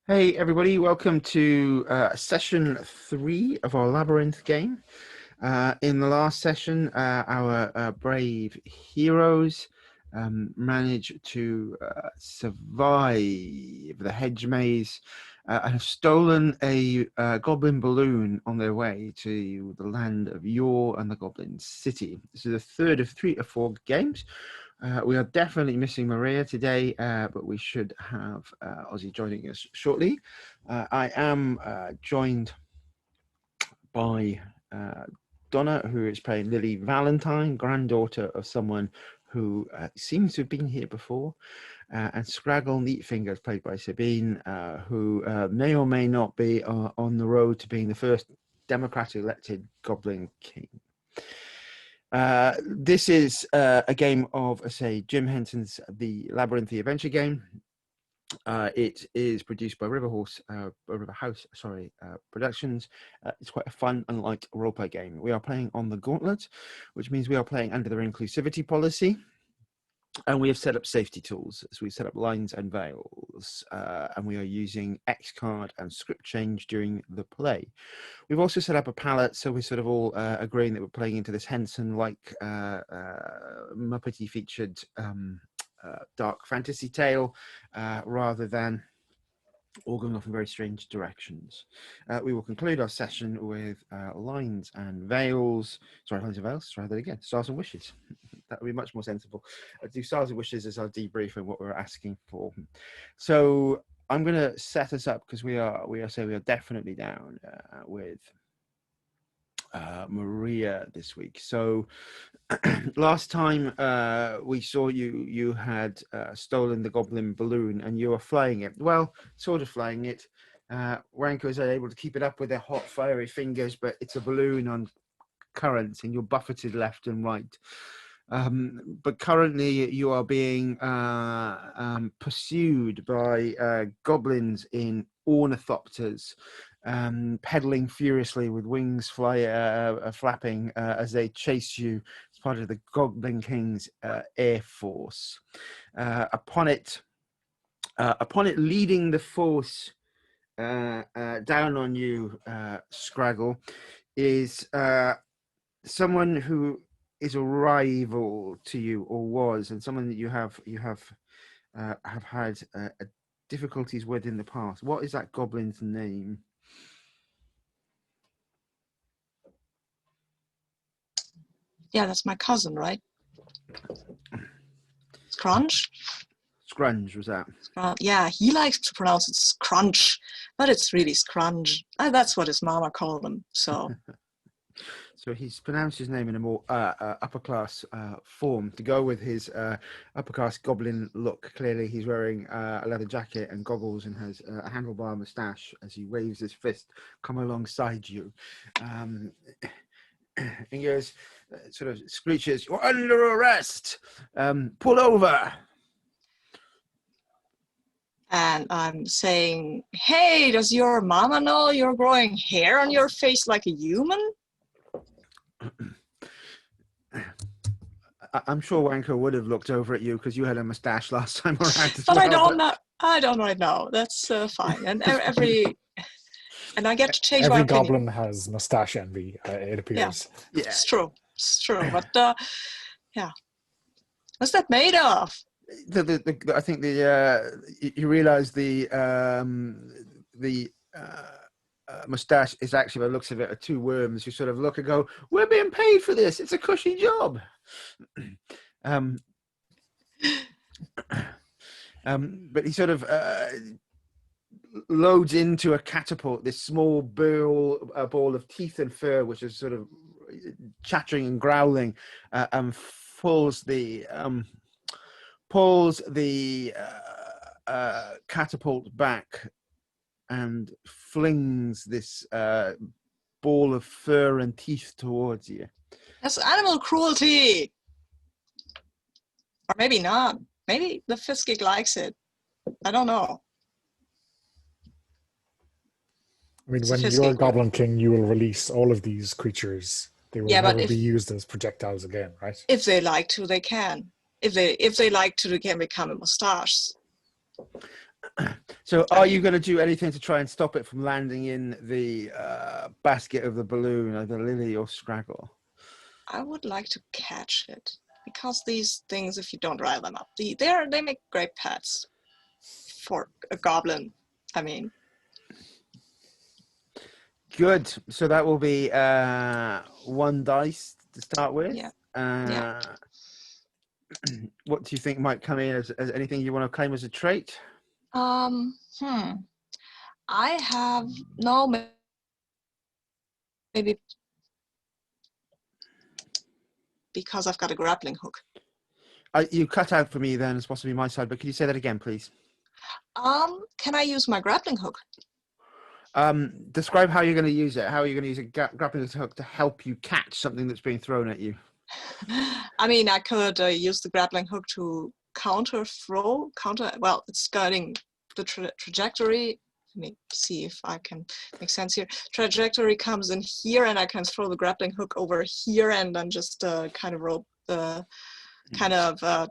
Hey everybody, welcome to session 3 of our Labyrinth game. In the last session, our brave heroes managed to survive the hedge maze and have stolen a goblin balloon on their way to the land of Yore and the Goblin City. This is the third of 3 or 4 games. We are definitely missing Maria today, but we should have Ozzy joining us shortly. I am joined by Donna, who is playing Lily Valentine, granddaughter of someone who seems to have been here before, and Scraggle Neatfingers, played by Sabine, who may or may not be on the road to being the first democratically elected Goblin King. This is a game of, say, Jim Henson's The Labyrinth the Adventure game. It is produced by Riverhorse, Productions. It's quite a fun and light roleplay game. We are playing on the Gauntlet, which means we are playing under their inclusivity policy. And we have set up safety tools. So we set up lines and veils, and we are using X card and script change during the play. We've also set up a palette, so we're sort of all agreeing that we're playing into this Henson-like Muppety featured dark fantasy tale, rather than all going off in very strange directions. We will conclude our session with lines and veils. Sorry, lines and veils. Try that again. Stars and wishes. That would be much more sensible. Do stars and wishes as our debrief and what we're asking for. So I'm going to set us up because we are definitely down with Maria this week. So last time we saw you had stolen the goblin balloon and you were flying it. Well, sort of flying it. Wanko is able to keep it up with their hot, fiery fingers, but it's a balloon on currents and you're buffeted left and right. But currently you are being pursued by goblins in ornithopters, pedaling furiously with wings flapping as they chase you as part of the Goblin King's air force. Upon it leading the force down on you, Scraggle, is someone who is a rival to you, or was, and someone that you have had difficulties with in the past. What is that goblin's name? Yeah, that's my cousin, right? Scrunch? Scrunge, was that? Yeah, he likes to pronounce it scrunch, but it's really scrunge. That's what his mama called him, so... So he's pronounced his name in a more upper class form to go with his upper class goblin look. Clearly, he's wearing a leather jacket and goggles and has a handlebar moustache as he waves his fist. Come alongside you. He goes, sort of screeches, "You're under arrest. Pull over." And I'm saying, hey, does your mama know you're growing hair on your face like a human? I'm sure Wanko would have looked over at you because you had a mustache last time around. But well, I don't right now. That's fine. And and I get to change my opinion. Every goblin has mustache envy, it appears. Yeah, it's true. It's true. But yeah, what's that made of? I think you realise the mustache is actually, by the looks of it, are 2 worms who sort of look and go, "We're being paid for this. It's a cushy job." But he sort of loads into a catapult this small ball of teeth and fur, which is sort of chattering and growling, and pulls the catapult back and flings this ball of fur and teeth towards you. That's animal cruelty. Or maybe not. Maybe the Fiskig likes it. I don't know. I mean, when you're Goblin King, you will release all of these creatures. They will never be used as projectiles again, right? If they like to, they can. If they like to, they can become a mustache. So are you going to do anything to try and stop it from landing in the basket of the balloon, either Lily or Scraggle? I would like to catch it, because these things, if you don't rile them up, they make great pets for a goblin. I mean, good. So that will be 1 dice to start with. Yeah. What do you think might come in as anything you want to claim as a trait? I have maybe because I've got a grappling hook. You cut out for me then, it's possibly my side, but can you say that again, please? Can I use my grappling hook? Describe how you're going to use it. How are you going to use a grappling hook to help you catch something that's being thrown at you? I mean, I could use the grappling hook to well, it's guiding the trajectory. Let me see if I can make sense here. Trajectory comes in here, and I can throw the grappling hook over here, and then just kind of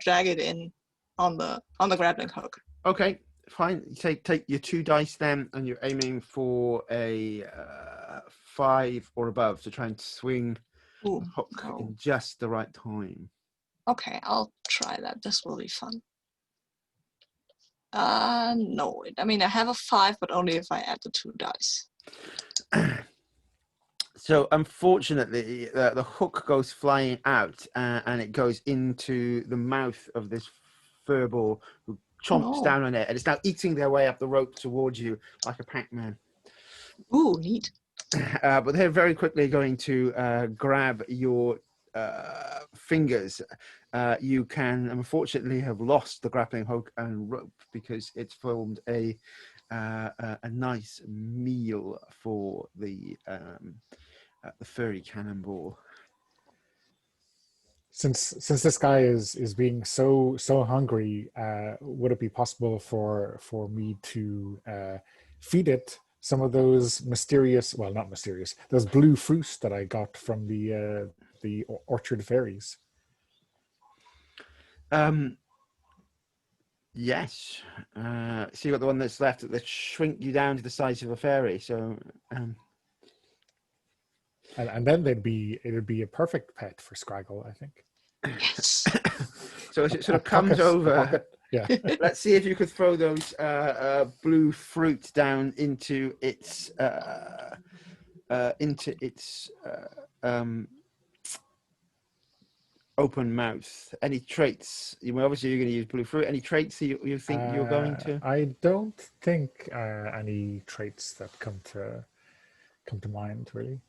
drag it in on the grappling hook. Okay, fine. Take your 2 dice then, and you're aiming for a 5 or above to try and swing the hook in just the right time. Okay, I'll try that. This will be fun. No, I mean, I have a 5, but only if I add the 2 dice. So unfortunately, the hook goes flying out, and it goes into the mouth of this furball, who chomps down on it, and it's now eating their way up the rope towards you like a Pac-Man. Ooh, neat. But they're very quickly going to grab your fingers. You can unfortunately have lost the grappling hook and rope, because it's formed a nice meal for the furry cannonball. Since this guy is being so hungry, would it be possible for me to feed it some of those not mysterious, those blue fruits that I got from the orchard fairies? Yes. So you got the one that's left that shrink you down to the size of a fairy. So and then it'd be a perfect pet for Scraggle, I think. Yes. So as it sort of comes over, yeah. Let's see if you could throw those blue fruit down into its open mouth. Any traits? Obviously you're going to use blue fruit. Any traits you think you're going to? I don't think any traits that come to mind, really.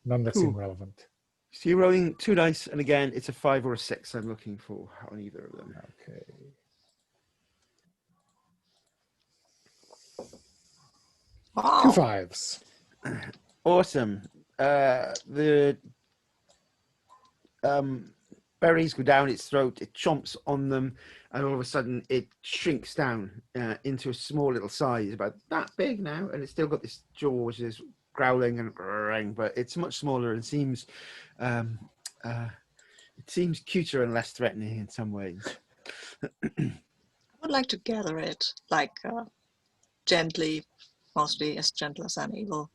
None that seem relevant. So you're rolling 2 dice, and again, it's a 5 or a 6 I'm looking for on either of them. Okay. Wow. 2 5s. Awesome. The berries go down its throat, it chomps on them, and all of a sudden it shrinks down into a small little size, about that big now, and it's still got this jaw which is growling and growling, but it's much smaller and seems cuter and less threatening in some ways. I would like to gather it, like gently, mostly as gentle as I'm able.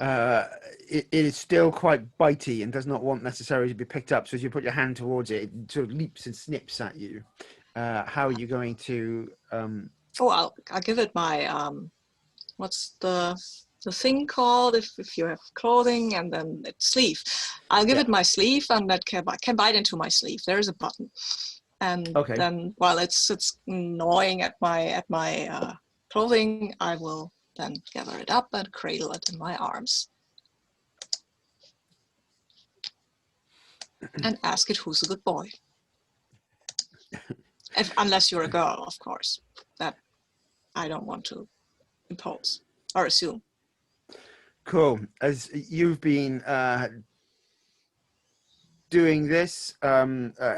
It is still quite bitey and does not want necessarily to be picked up. So as you put your hand towards it, it sort of leaps and snips at you. How are you going to? I'll give it my what's the thing called if you have clothing and then it's sleeve. I'll give it my sleeve, and that can bite into my sleeve. There is a button, and then while it's gnawing at my clothing, I will then gather it up and cradle it in my arms and ask it who's a good boy. Unless you're a girl, of course. That I don't want to impose or assume. Cool. As you've been doing this,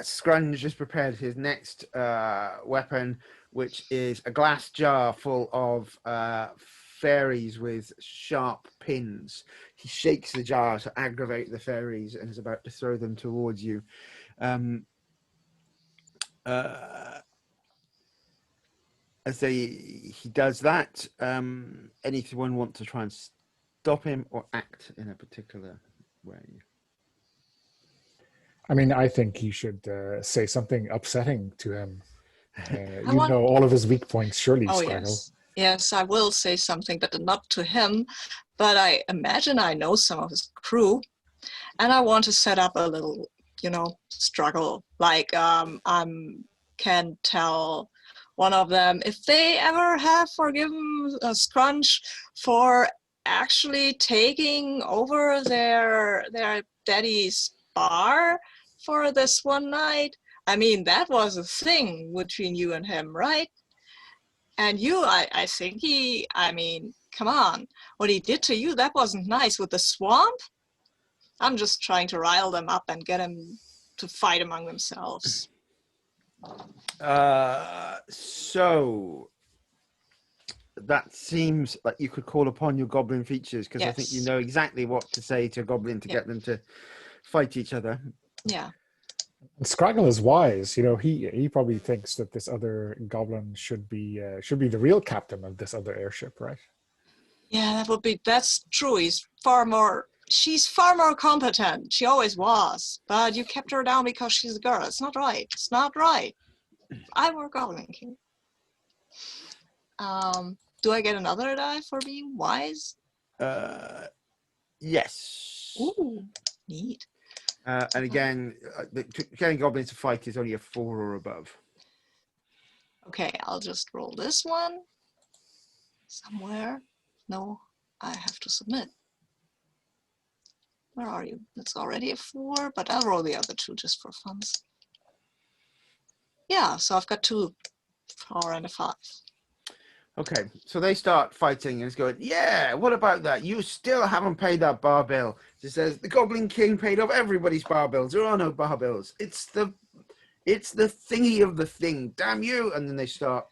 Scrunge has prepared his next weapon, which is a glass jar full of fairies with sharp pins. He shakes the jar to aggravate the fairies and is about to throw them towards you. he does that, anyone want to try and stop him or act in a particular way? I mean, I think you should say something upsetting to him. I You want. know all of his weak points, surely, Oh Scraggle. yes, I will say something, but not to him. But I imagine I know some of his crew, and I want to set up a little, struggle. Like I can tell one of them if they ever have forgiven a Scrunch for actually taking over their daddy's bar for this one night. I mean, that was a thing between you and him, right? And I think come on, what he did to you, that wasn't nice with the swamp. I'm just trying to rile them up and get them to fight among themselves. So that seems like you could call upon your goblin features, because I think you know exactly what to say to a goblin to get them to fight each other. Yeah. And Scraggle is wise. He probably thinks that this other goblin should be the real captain of this other airship, right? Yeah, that's true. She's far more competent. She always was. But you kept her down because she's a girl. It's not right. It's not right. I were Goblin King. Do I get another die for being wise? Yes. Ooh, neat. And again, getting goblins to fight is only a 4 or above. Okay, I'll just roll this one somewhere. No, I have to submit. Where are you? It's already a 4, but I'll roll the other 2 just for fun. Yeah, so I've got 2, 4, and a 5. Okay, so they start fighting and it's going, yeah, what about that? You still haven't paid that bar bill. It says the Goblin King paid off everybody's bar bills. There are no bar bills. It's the thingy of the thing. Damn you! And then they start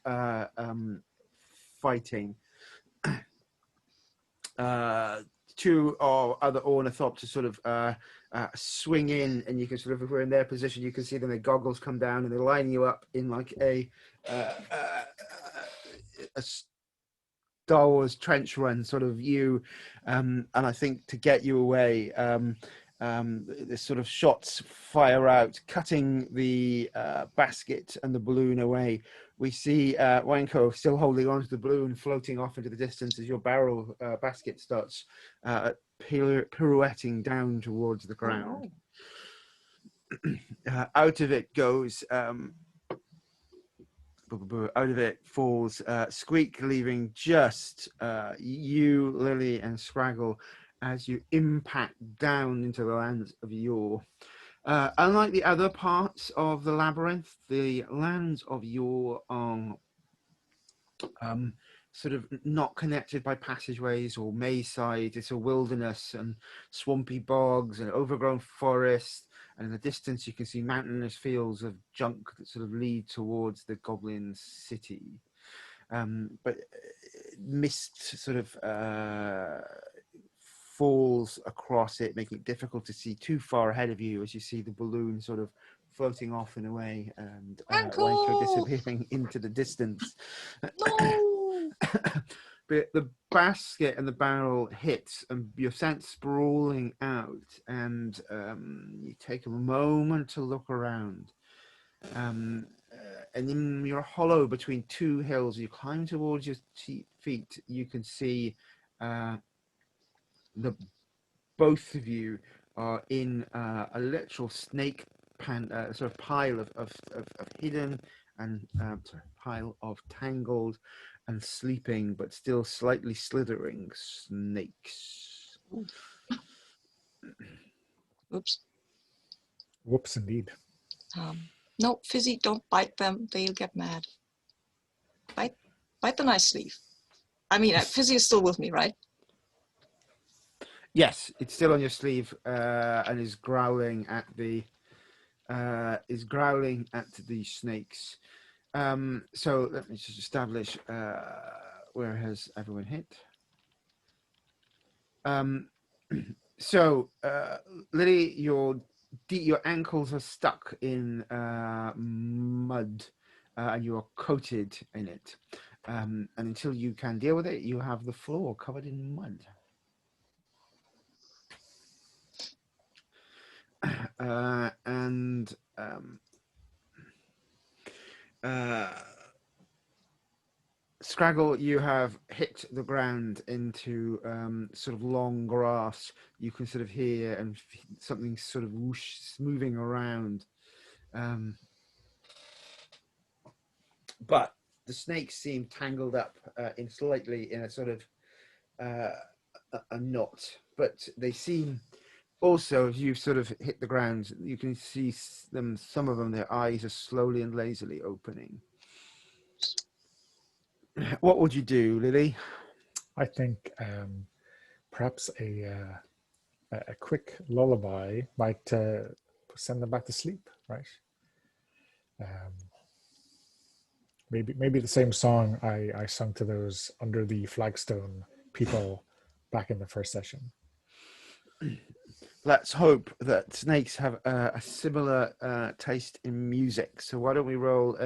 fighting. 2 or other ornithopters sort of swing in, and you can sort of, if we're in their position, you can see them. Their goggles come down and they're lining you up in like a Star Wars trench run sort of view, and I think to get you away, this sort of shots fire out, cutting the basket and the balloon away. We see Wanko still holding onto the balloon, floating off into the distance as your barrel basket starts pirouetting down towards the ground. Out of it goes. Out of it falls Squeak, leaving just you, Lily, and Scraggle as you impact down into the lands of Yore. Unlike the other parts of the labyrinth, the lands of Yore are sort of not connected by passageways or maze sides. It's a wilderness and swampy bogs and overgrown forest. And in the distance, you can see mountainous fields of junk that sort of lead towards the Goblin City. But mist sort of falls across it, making it difficult to see too far ahead of you as you see the balloon sort of floating off in a way and Wanko disappearing into the distance. No! But the basket and the barrel hits and you're sent sprawling out, and you take a moment to look around. And in your hollow between 2 hills, you climb towards your feet. You can see both of you are in a literal snake sort of pile of hidden and pile of tangled and sleeping but still slightly slithering snakes. Oops. Whoops, indeed. No, Fizzy, don't bite them. They'll get mad. Bite the nice sleeve. I mean, Fizzy is still with me, right? Yes, it's still on your sleeve and is growling at the snakes. So let me just establish where has everyone hit. So Lily, your ankles are stuck in mud and you are coated in it. And until you can deal with it, you have the floor covered in mud. And Scraggle, you have hit the ground into sort of long grass. You can sort of hear and something sort of whoosh moving around. But the snakes seem tangled up in a sort of a knot. But they seem also, as you've sort of hit the ground, you can see them. Some of them, their eyes are slowly and lazily opening. What would you do, Lily? I think perhaps a quick lullaby might send them back to sleep, right? Maybe the same song I sung to those under the flagstone people back in the first session. Let's hope that snakes have a similar taste in music. So why don't we roll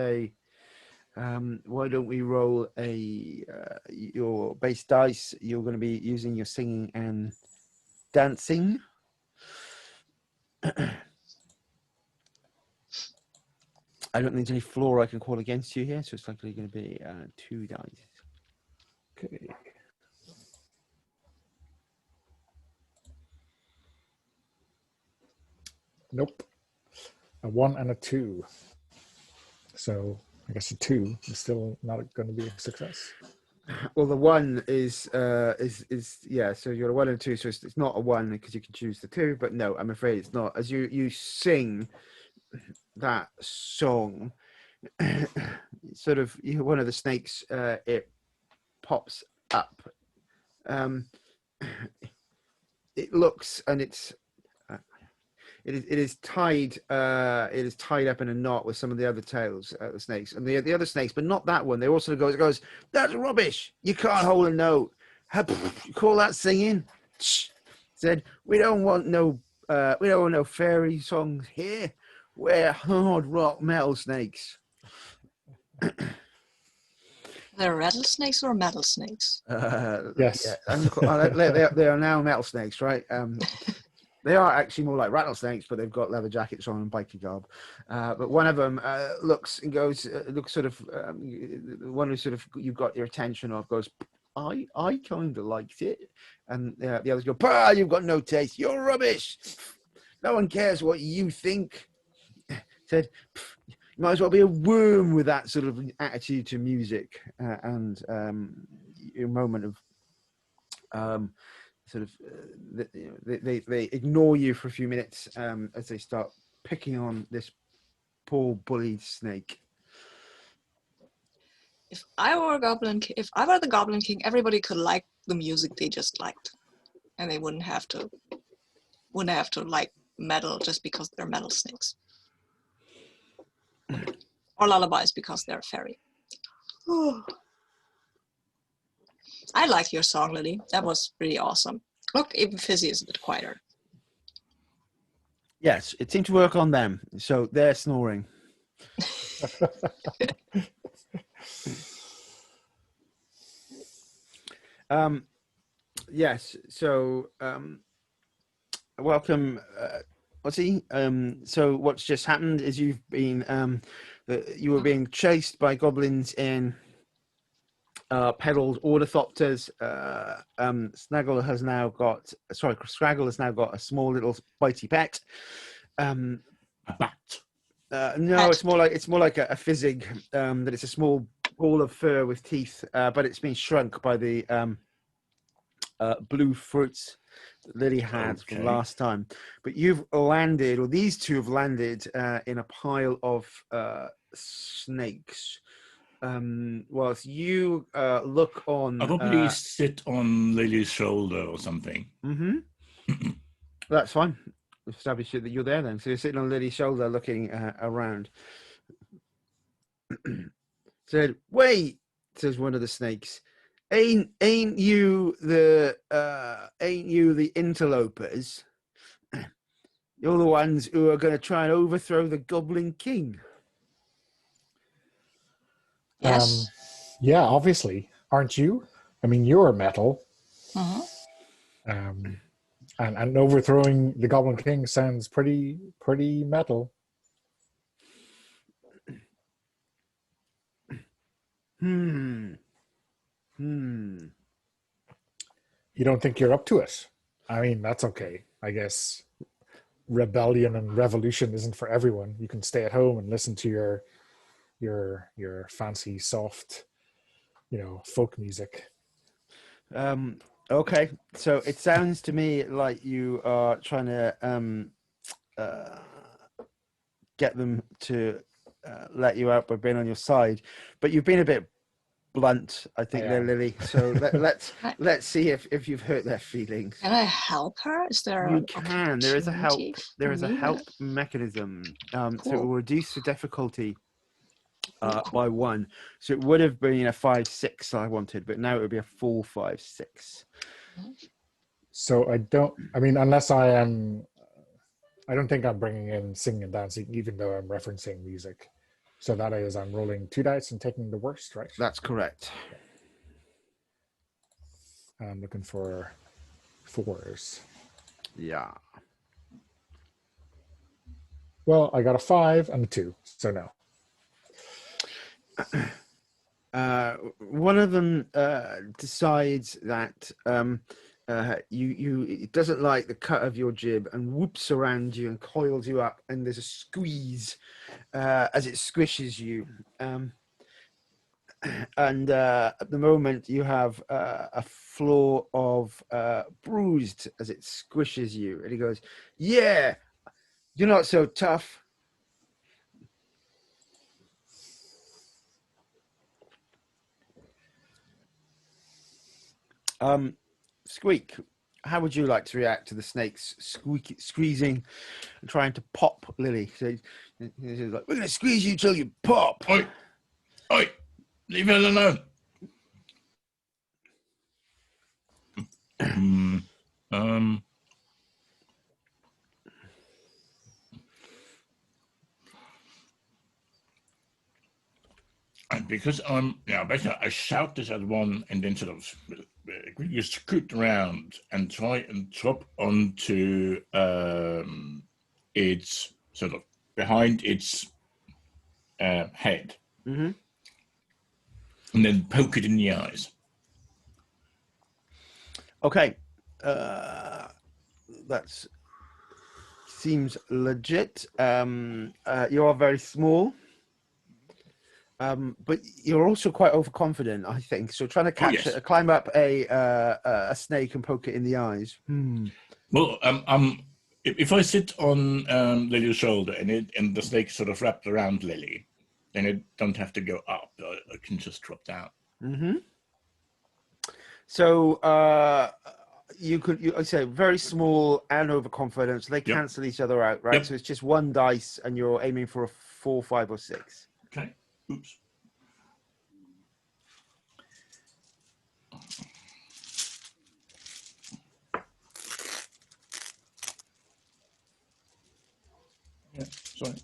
your base dice? You're going to be using your singing and dancing. I don't think there's any flaw I can call against you here, so it's likely going to be 2 dice. Okay. Nope. A 1 and a 2. So I guess a 2 is still not going to be a success. Well, the 1 is yeah. So you're a 1 and a 2, so it's not a 1 because you can choose the 2. But no, I'm afraid it's not. As you sing that song, sort of one of the snakes, it pops up. It looks and it's. It is tied. It is tied up in a knot with some of the other tails, the snakes, and the other snakes, but not that one. They also goes. That's rubbish. You can't hold a note. You call that singing? Said we don't want no fairy songs here. We're hard rock metal snakes. They're rattlesnakes or metal snakes? Yes, yeah, they are now metal snakes, right? They are actually more like rattlesnakes, but they've got leather jackets on and biker garb. But one of them looks and goes, looks sort of, the one who sort of you've got your attention of goes, I kind of liked it. And the others go, bah, you've got no taste. You're rubbish. No one cares what you think. Said, you might as well be a worm with that sort of attitude to music and your moment of sort of they ignore you for a few minutes as they start picking on this poor bullied snake. If I were the Goblin King, everybody could like the music they just liked, and they wouldn't have to like metal just because they're metal snakes, or lullabies because they're fairy. I like your song, Lily. That was pretty awesome. Look, even Fizzy is a bit quieter. Yes, it seemed to work on them, so they're snoring. Yes, so welcome. So what's just happened is you were being chased by goblins in pedaled ornithopters. Scraggle has now got a small little bitey pet. A bat. No, it's more like a fizzig. That it's a small ball of fur with teeth, but it's been shrunk by the blue fruits that Lily had from last time. But you've landed, or these two have landed, in a pile of snakes. Whilst you look on, I'll probably sit on Lily's shoulder or something. Mm-hmm. That's fine. Establish that you're there then. So you're sitting on Lily's shoulder, looking around. Said, "Wait," says one of the snakes. Ain't you the interlopers? You're the ones who are going to try and overthrow the Goblin King. Yes. Yeah, obviously. Aren't you? I mean, you're metal. Hmm. And overthrowing the Goblin King sounds pretty metal. Hmm. You don't think you're up to it? I mean, that's okay. I guess rebellion and revolution isn't for everyone. You can stay at home and listen to your fancy, soft, folk music. Okay, so it sounds to me like you are trying to uh, get them to let you out by being on your side, but you've been a bit blunt, I think, there, Lily. So let's see if you've hurt their feelings. Can I help her? Is there You an can. There is a help. opportunity There for is a me? help mechanism. So it Cool. will reduce the difficulty Cool. by 1. So it would have been a 5-6 I wanted, but now it would be a full 5-6. So I mean, unless I don't think I'm bringing in singing and dancing, even though I'm referencing music. So that is, I'm rolling 2 dice and taking the worst, right? That's correct. I'm looking for 4s. Yeah. Well, I got a 5 and a 2, so no. One of them decides that it doesn't like the cut of your jib and whoops around you and coils you up, and there's a squeeze as it squishes you. And at the moment you have a floor of bruised as it squishes you, and he goes, "Yeah, you're not so tough." Squeak, how would you like to react to the snakes squeezing and trying to pop Lily? So he's like, "We're going to squeeze you till you pop." Oi! Oi! Leave it alone. And because basically I shout this at one and then sort of you scoot around and try and chop onto its sort of behind its head, Mm-hmm. and then poke it in the eyes. Okay, that seems legit. You are very small. But you're also quite overconfident, I think. So trying to climb up a snake and poke it in the eyes. Well, if I sit on Lily's shoulder and the snake sort of wrapped around Lily, then it don't have to go up. I can just drop down. Mm-hmm. So I say very small and overconfident, so they cancel each other out, right? So it's just 1 dice, and you're aiming for a 4, 5, or 6. Okay. Oops. Yeah, sorry.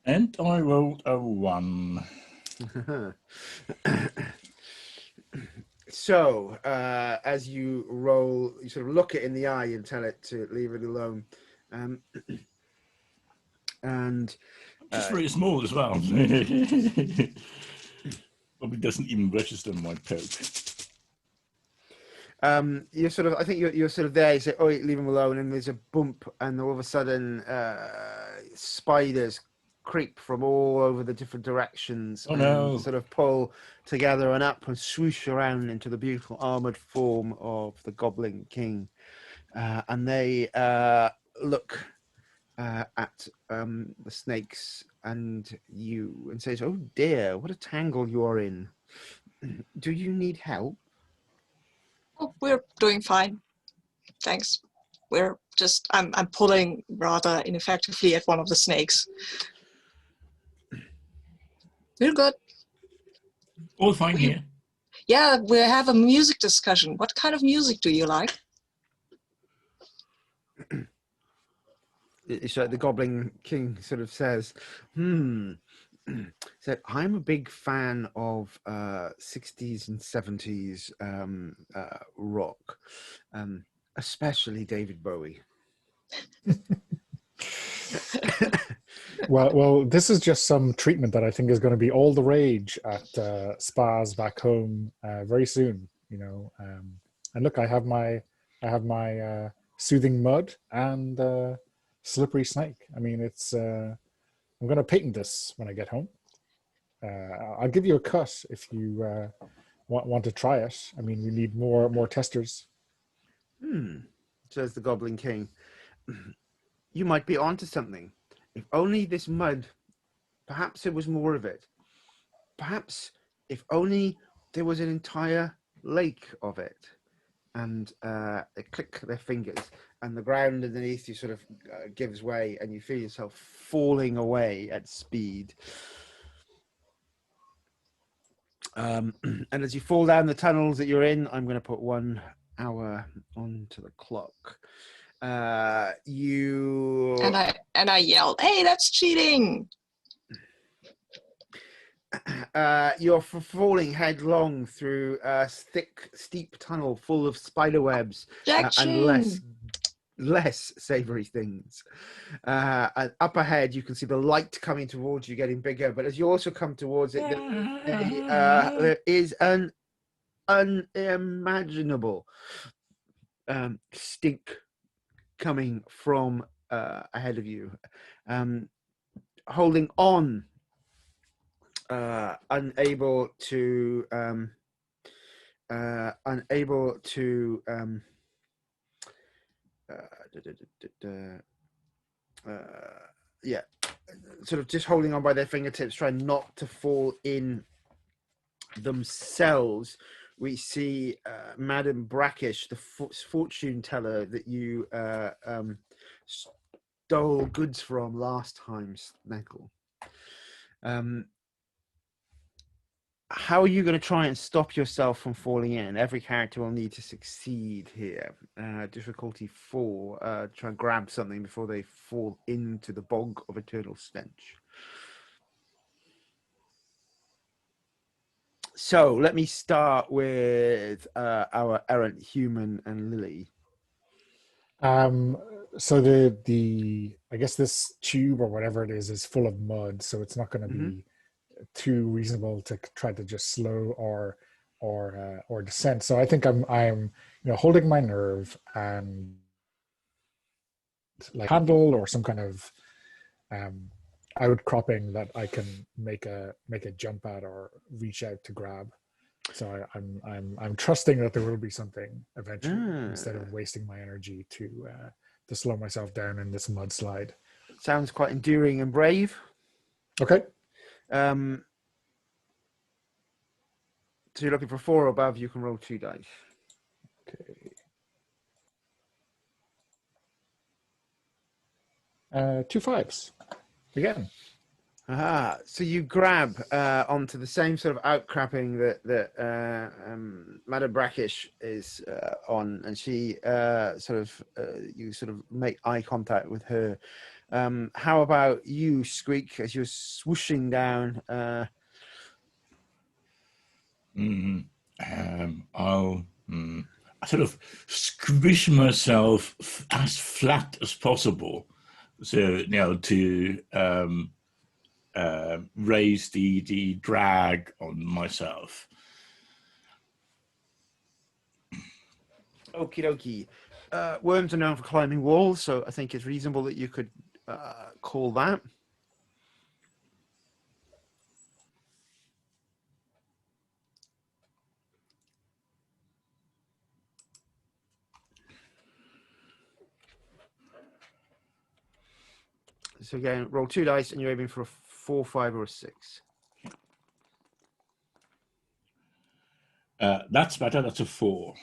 And I rolled a 1. So as you roll, you sort of look it in the eye and tell it to leave it alone. And just very small as well. Probably doesn't even register my poke. You're sort of, I think you're sort of there. You say, "Oh, leave him alone," and there's a bump, and all of a sudden, spiders creep from all over the different directions and sort of pull together and up and swoosh around into the beautiful armored form of the Goblin King, and they look at the snakes and you and says, "Oh dear, what a tangle you are in. Do you need help?" Oh, we're doing fine. Thanks. We're just, I'm pulling rather ineffectively at one of the snakes. We're good. All fine here. Yeah, we have a music discussion. What kind of music do you like? So the Goblin King sort of says, said, I'm a big fan of 60s and 70s rock, especially David Bowie. Well, this is just some treatment that I think is going to be all the rage at spas back home very soon. You know, and look, I have my soothing mud and slippery snake. I mean, it's I'm going to patent this when I get home. I'll give you a cut if you want to try it. I mean, we need more testers. Says the Goblin King. You might be onto something. If only this mud, perhaps there was more of it. Perhaps if only there was an entire lake of it. And they click their fingers, and the ground underneath you sort of gives way, and you feel yourself falling away at speed. And as you fall down the tunnels that you're in, I'm going to put 1 hour onto the clock. You and I yelled, "Hey, that's cheating!" You're falling headlong through a thick, steep tunnel full of spider webs and less savory things. And up ahead, you can see the light coming towards you, getting bigger. But as you also come towards it, there is an unimaginable stink coming from ahead of you. Holding on, unable to sort of just holding on by their fingertips, trying not to fall in themselves. We see Madame Brackish, the fortune teller that you stole goods from last time, Snaggle. How are you going to try and stop yourself from falling in? Every character will need to succeed here. Difficulty 4. Try and grab something before they fall into the bog of eternal stench. So let me start with our errant human and Lily. So the I guess this tube or whatever it is full of mud, so it's not going to be too reasonable to try to just slow or descend. So I think I'm holding my nerve and like handle or some kind of outcropping that I can make a jump at or reach out to grab. So I'm trusting that there will be something eventually instead of wasting my energy to slow myself down in this mudslide. Sounds quite enduring and brave. Okay. So you're looking for 4 or above, you can roll 2 dice. Okay. 2 5s. Again. So you grab onto the same sort of outcropping that Madame Brackish is on, and she you sort of make eye contact with her. How about you, Squeak, as you're swooshing down? I'll sort of squish myself as flat as possible, so to raise the drag on myself. Okie dokie. Worms are known for climbing walls, so I think it's reasonable that you could call that. So again, roll 2 dice, and you're aiming for a 4, 5, or a 6. That's better. That's a 4.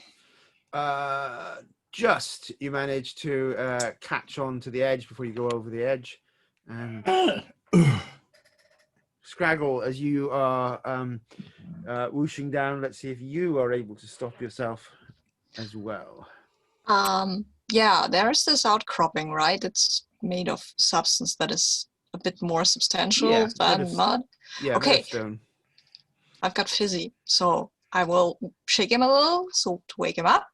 Just you manage to catch on to the edge before you go over the edge. And Scraggle, as you are whooshing down, let's see if you are able to stop yourself as well. Yeah, there is this outcropping, right? It's made of substance that is a bit more substantial Yeah, than mud. Yeah, Okay. made of stone. I've got fizzy, so I will shake him a little so to wake him up,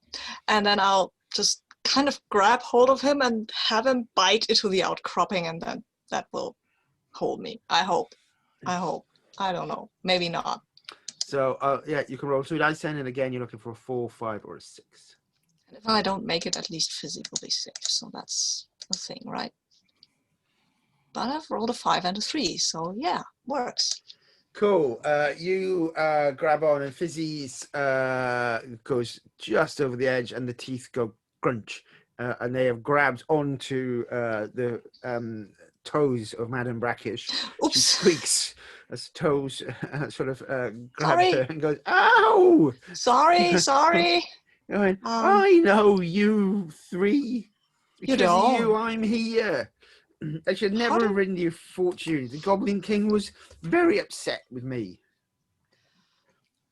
and then I'll just kind of grab hold of him and have him bite into the outcropping, and then that will hold me. I hope. I don't know. Maybe not. So yeah, you can roll 2 dice then, and again you're looking for a 4, 5, or a 6. And if I don't make it, at least fizzy will be safe. So that's the thing, right? But I've rolled a 5 and a 3, so yeah, works. Cool. You grab on, and Fizzy's goes just over the edge, and the teeth go crunch, and they have grabbed onto the toes of Madame Brackish. Oops. She squeaks as toes sort of grab Sorry. her and goes, "Ow!" Sorry. Going, I know you three. You Because of you, don't. I'm here. I should never How have ridden your fortune. The Goblin King was very upset with me.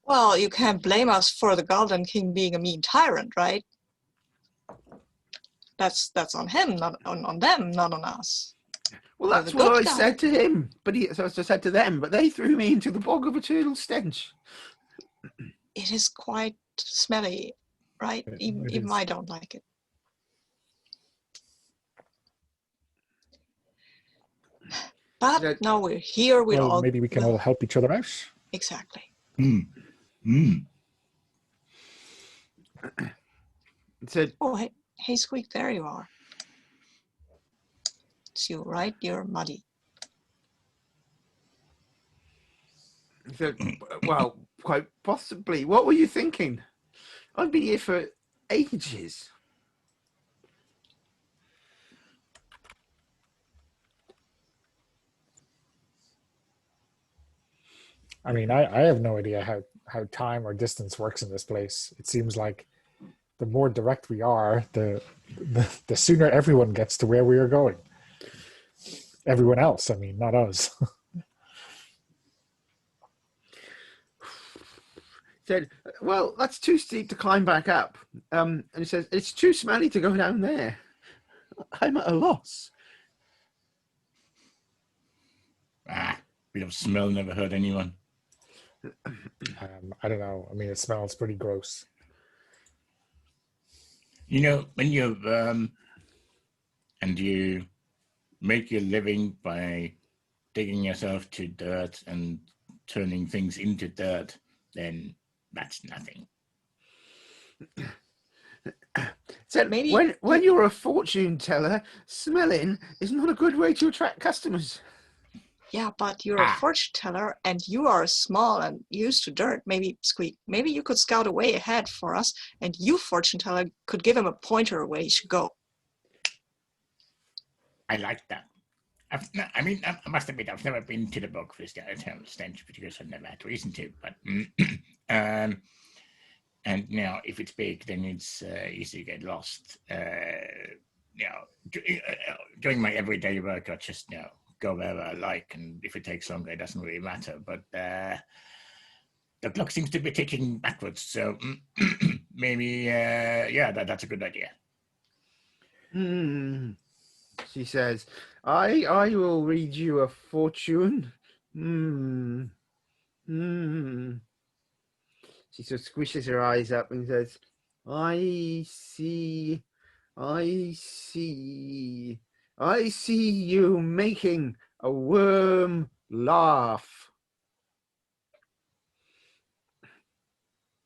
Well, you can't blame us for the Goblin King being a mean tyrant, right? That's on him, not on them, not on us. Well, You're that's the what good I guy. said to him. But so I said to them, but they threw me into the bog of eternal stench. It is quite smelly, right? Even I don't like it. But now we're here. Well, maybe we can all help each other out. Exactly. It said, Oh, hey, Squeak, there you are. It's you, right? You're muddy. he said, well, quite possibly. What were you thinking? I've been here for ages. I mean, I have no idea how time or distance works in this place. It seems like the more direct we are, the sooner everyone gets to where we are going. Everyone else, I mean, not us. Said, well, that's too steep to climb back up. And he says, it's too smelly to go down there. I'm at a loss. Bit of smell never hurt anyone. I don't know. I mean, it smells pretty gross. You know, when you and you make your living by digging yourself to dirt and turning things into dirt, then that's nothing. Said, Maybe when you're a fortune teller, smelling is not a good way to attract customers. Yeah, but you're a fortune teller and you are small and used to dirt. Maybe, Squeak, maybe you could scout a way ahead for us and you, fortune teller, could give him a pointer where he should go. I like that. I must admit, I've never been to the bog for the eternal stench because I've never had reason to. But and now, if it's big, then it's easy to get lost. Doing my everyday work, I just go wherever I like, and if it takes longer, it doesn't really matter. But the clock seems to be ticking backwards, so maybe that's a good idea. She says, I will read you a fortune. She sort of squishes her eyes up and says, I see you making a worm laugh.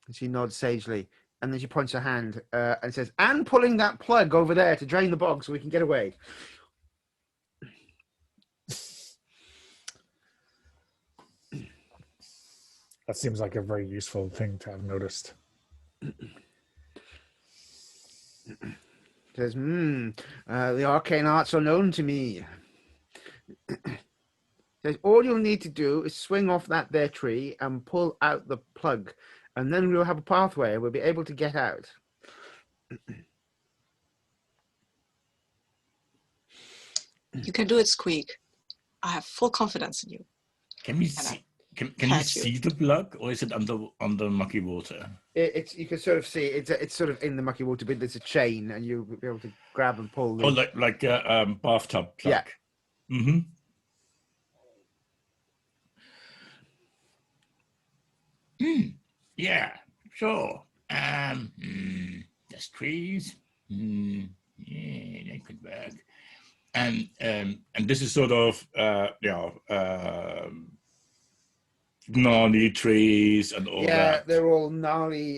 And she nods sagely, and then she points her hand and says, and pulling that plug over there to drain the bog so we can get away. That seems like a very useful thing to have noticed. Says, the arcane arts are known to me. Says, all you'll need to do is swing off that there tree and pull out the plug, and then we'll have a pathway and we'll be able to get out. You can do it, Squeak. I have full confidence in you. Can we see? Can you see the plug, or is it under mucky water? You can sort of see it's sort of in the mucky water, but there's a chain, and you'll be able to grab and pull. Like a bathtub plug. Yeah. Yeah, sure. Just trees. Yeah, that could work. And this is sort of gnarly trees and all Yeah, that. they're all gnarly,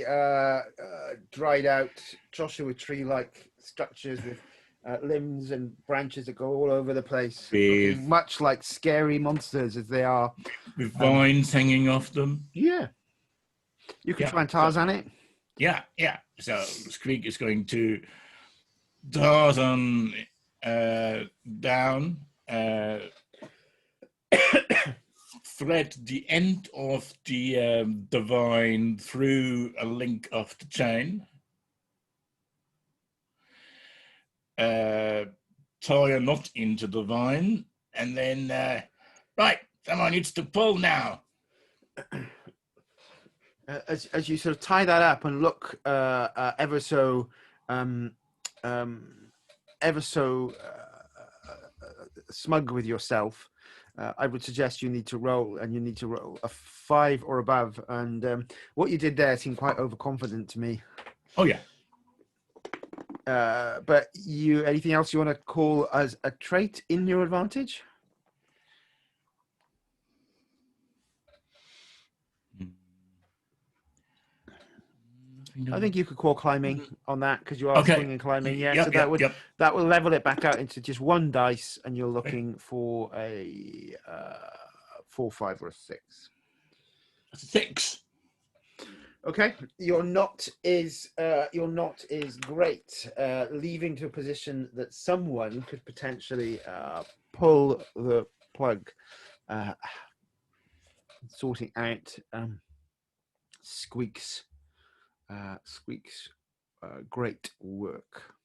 dried out Joshua tree-like structures with limbs and branches that go all over the place, With looking much like scary monsters as they are. vines hanging off them. Yeah, you could Yeah, try and so- Tarzan it. Yeah. So Squeak is going to Tarzan down, thread the end of the vine through a link of the chain, tie a knot into the vine, and then right, someone needs to pull now. As you sort of tie that up and look ever so smug with yourself, I would suggest you need to roll, and you need to roll a 5 or above. And what you did there seemed quite overconfident to me. Oh yeah. But anything else you want to call as a trait in your advantage? I think you could call climbing on that because you are Okay. swinging climbing. Yeah, Yep, so yep. that will level it back out into just one dice, and you're looking for a 4, 5, or a 6. 6. Okay, your knot is great, leaving to a position that someone could potentially pull the plug, sorting out Squeak's great work.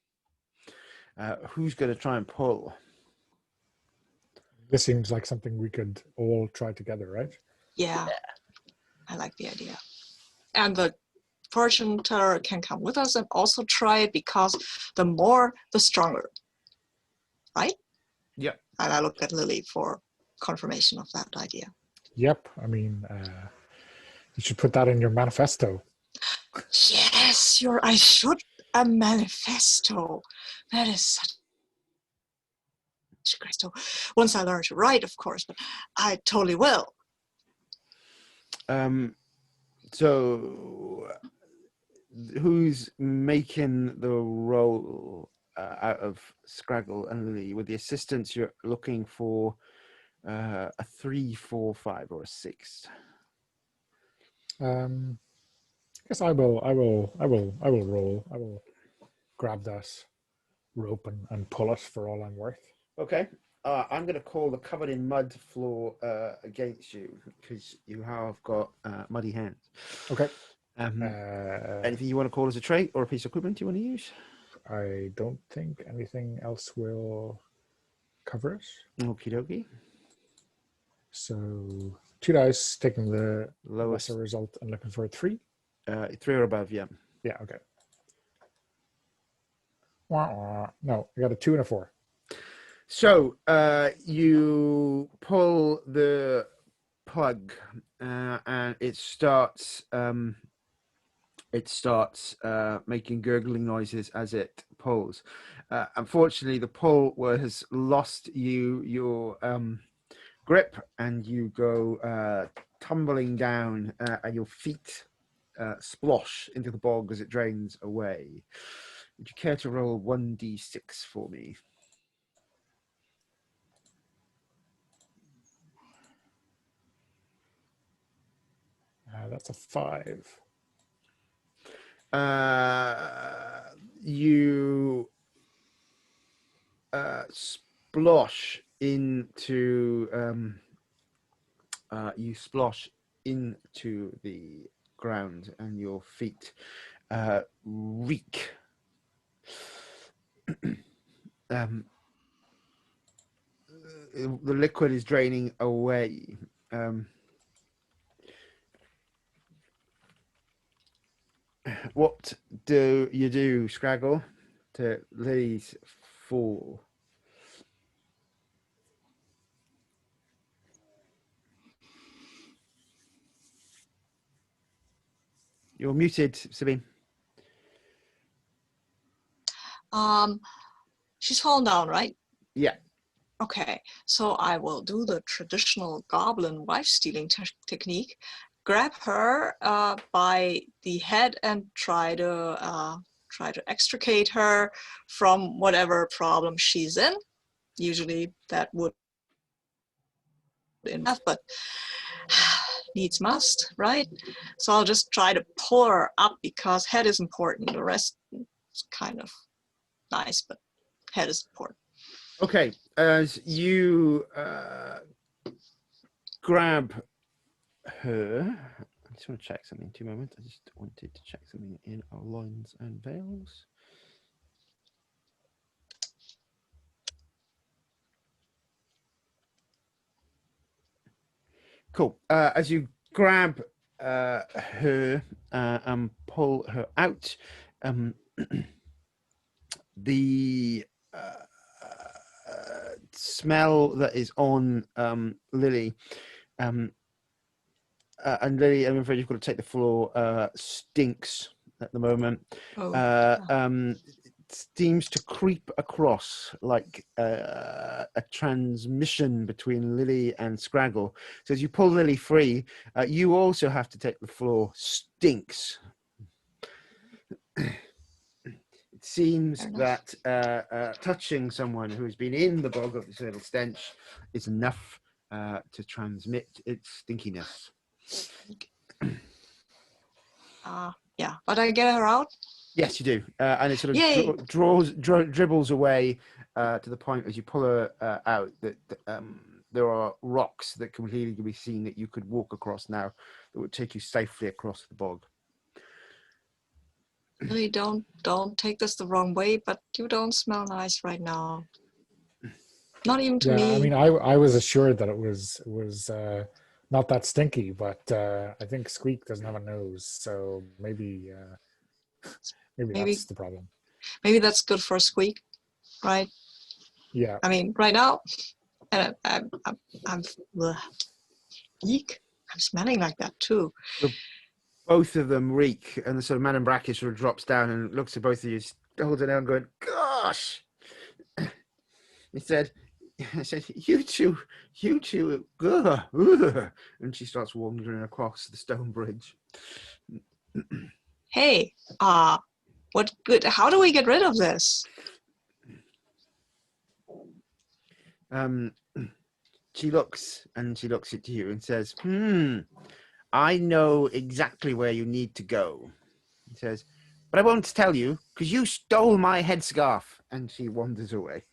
Who's going to try and pull? This seems like something we could all try together, right? Yeah, I like the idea. And the fortune teller can come with us and also try it, because the more, the stronger. Right? Yeah. And I look at Lily for confirmation of that idea. Yep. I mean, you should put that in your manifesto. Yes, I should. A manifesto. That is such great. So once I learn to write, of course, but I totally will. So who's making the roll out of Scraggle and Lily? With the assistance, you're looking for a 3, 4, 5, or a 6. I guess I will roll. I will grab that rope and pull it for all I'm worth. Okay. I'm going to call the covered in mud floor against you because you have got muddy hands. Okay. Anything you want to call as a trait or a piece of equipment you want to use? I don't think anything else will cover it. Okie dokie. So 2 dice, taking the Lowest. lesser result and looking for a 3. 3 or above, yeah. Yeah, okay. No, I got a 2 and a 4. So you pull the plug and it starts making gurgling noises as it pulls. Unfortunately, the pull has lost your grip, and you go tumbling down, and your feet splosh into the bog as it drains away. Would you care to roll 1d6 for me? That's a 5. You splosh into the ground, and your feet reek. The liquid is draining away. What do you do, Scraggle, to Lily's fall? You're muted, Sabine. She's fallen down, right? Yeah. Okay, so I will do the traditional goblin wife-stealing technique, grab her by the head and try to extricate her from whatever problem she's in. Usually that would enough, but needs must, right? So I'll just try to pull her up because head is important. The rest is kind of nice, but head is important. Okay, as you grab her, I just want to check something. 2 moments. I just wanted to check something in our lines and veils. Cool. As you grab her and pull her out, the smell that is on Lily, and Lily, I'm afraid you've got to take the floor, stinks at the moment. It seems to creep across like a transmission between Lily and Scraggle. So as you pull Lily free, you also have to take the floor. Stinks. It seems that touching someone who has been in the bog of this little stench is enough to transmit its stinkiness. Yeah, but I get her out? Yes, you do. And it sort of dribbles away to the point as you pull her out that there are rocks that can clearly be seen that you could walk across now that would take you safely across the bog. Really, don't take this the wrong way, but you don't smell nice right now. Not even to me. Yeah, I mean, I was assured that it was not that stinky, but I think Squeak doesn't have a nose, so maybe that's the problem. Maybe that's good for Squeak, right? Yeah. I mean, right now, and I'm eek. I'm smelling like that too. Both of them reek, and the sort of man in bracket sort of drops down and looks at both of you, holds it down, going, "Gosh!" He said, "You two, ugh, ugh." And she starts wandering across the stone bridge. Hey, what good? How do we get rid of this? She looks at you and says, I know exactly where you need to go. He says, but I won't tell you because you stole my headscarf. And she wanders away.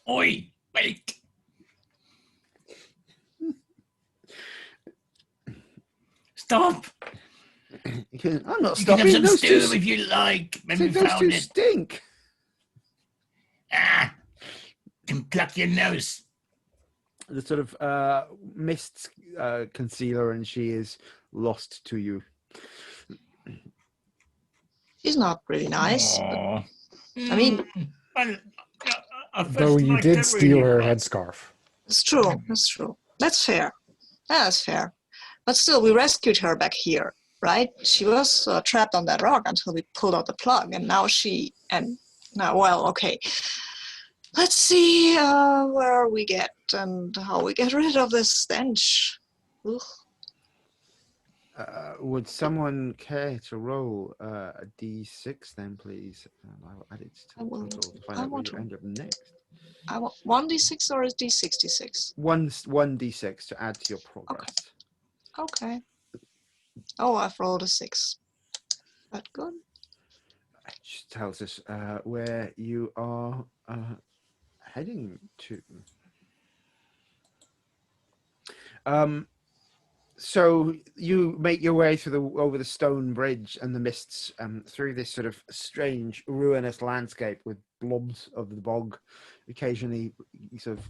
Oi, wait. Stop. I'm not You stopping. can have some Those stew two, if you like. When we those found two it. stink. Can pluck your nose. The sort of mist concealer, and she is lost to you. She's not really nice. But, I mean, though you did steal her headscarf. It's true. That's true. That's fair. That's fair. But still, we rescued her back here, right? She was trapped on that rock until we pulled out the plug, and now well, okay. Let's see where we get and how we get rid of this stench. Would someone care to roll a d6 then, please? I'll add it to the total to find out where you end up next. I want 1d6 or is d66? One d6 to add to your progress. Okay. Oh, I've rolled a 6. That good? It just tells us where you are heading to. So you make your way over the stone bridge and the mists through this sort of strange ruinous landscape with blobs of the bog occasionally sort of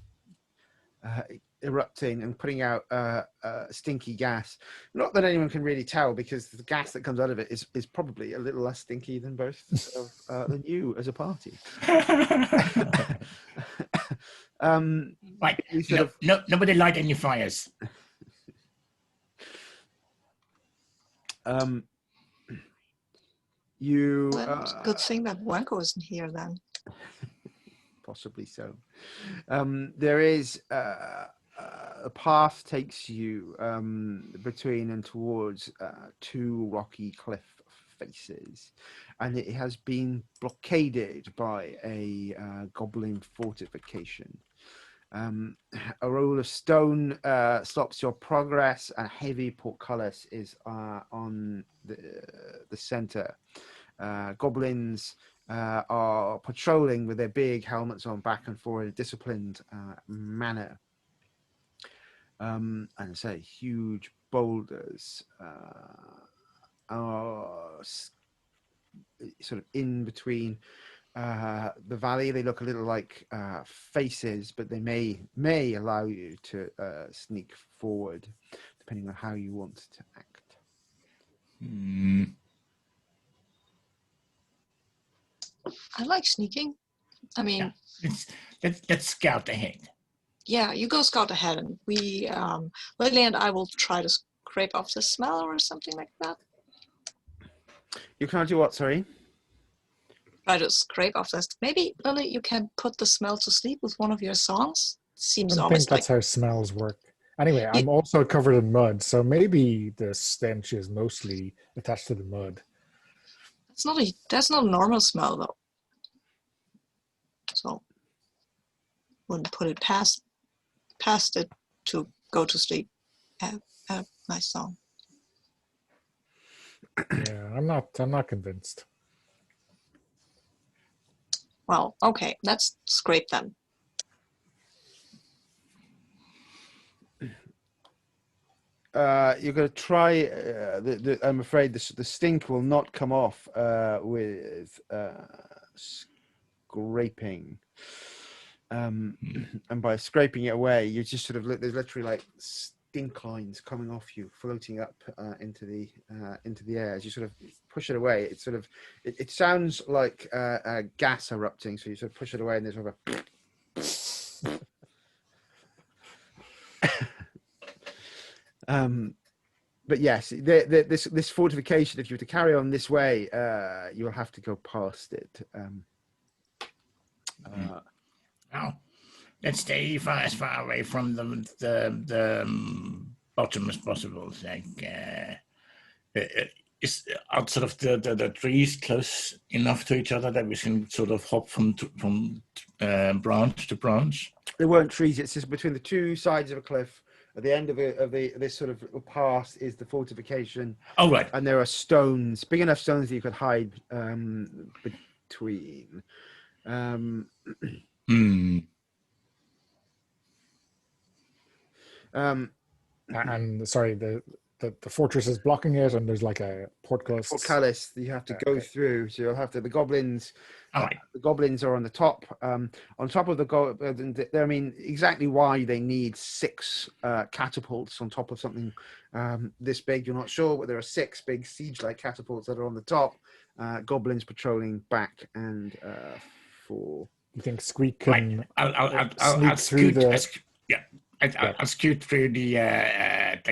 erupting and putting out stinky gas. Not that anyone can really tell because the gas that comes out of it is probably a little less stinky than than you as a party. Right. Nobody light any fires. Um, you Well, it's a good thing that Wanko isn't here then. possibly so. There is a path takes you between and towards two rocky cliff faces, and it has been blockaded by a goblin fortification. A roll of stone stops your progress. A heavy portcullis is on the center. Goblins are patrolling with their big helmets on back and forth in a disciplined manner. And say huge boulders are sort of in between the valley. They look a little like faces, but they may allow you to sneak forward, depending on how you want to act. I like sneaking. I mean, Let's scout ahead. yeah, you go scout ahead, and we, Lily and I will try to scrape off the smell or something like that. You can't do what? Sorry. Try to scrape off this. Maybe Lily, you can put the smell to sleep with one of your songs. I Seems don't think almost like that's how smells work. Anyway, I'm also covered in mud, so maybe the stench is mostly attached to the mud. that's not a normal smell though. So wouldn't put it past it to go to sleep. A nice song. Yeah, I'm not convinced. Well, okay, let's scrape them. You're going to try. I'm afraid the stink will not come off with scraping. And by scraping it away, you just sort of look. There's literally like stink lines coming off you, floating up into the air as you sort of push it away. It's sort of it sounds like gas erupting. So you sort of push it away, and there's sort of a but yes, this fortification, if you were to carry on this way, you'll have to go past it. Now, let's stay as far away from the bottom as possible. Like, are sort of the trees close enough to each other that we can sort of hop from branch to branch? There weren't trees. It's just between the two sides of a cliff. At the end of this sort of path is the fortification. Oh, right. And there are stones, big enough stones that you could hide between. And sorry, the fortress is blocking it, and there's like a portcullis. Portcullis that you have to go through. So you'll have to. The goblins. Right. The goblins are on the top. On top of the I mean, exactly why they need 6 catapults on top of something this big, you're not sure, but there are 6 big siege-like catapults that are on the top. Goblins patrolling back and for. You think Squeak can I'll through the? I'll scoot through the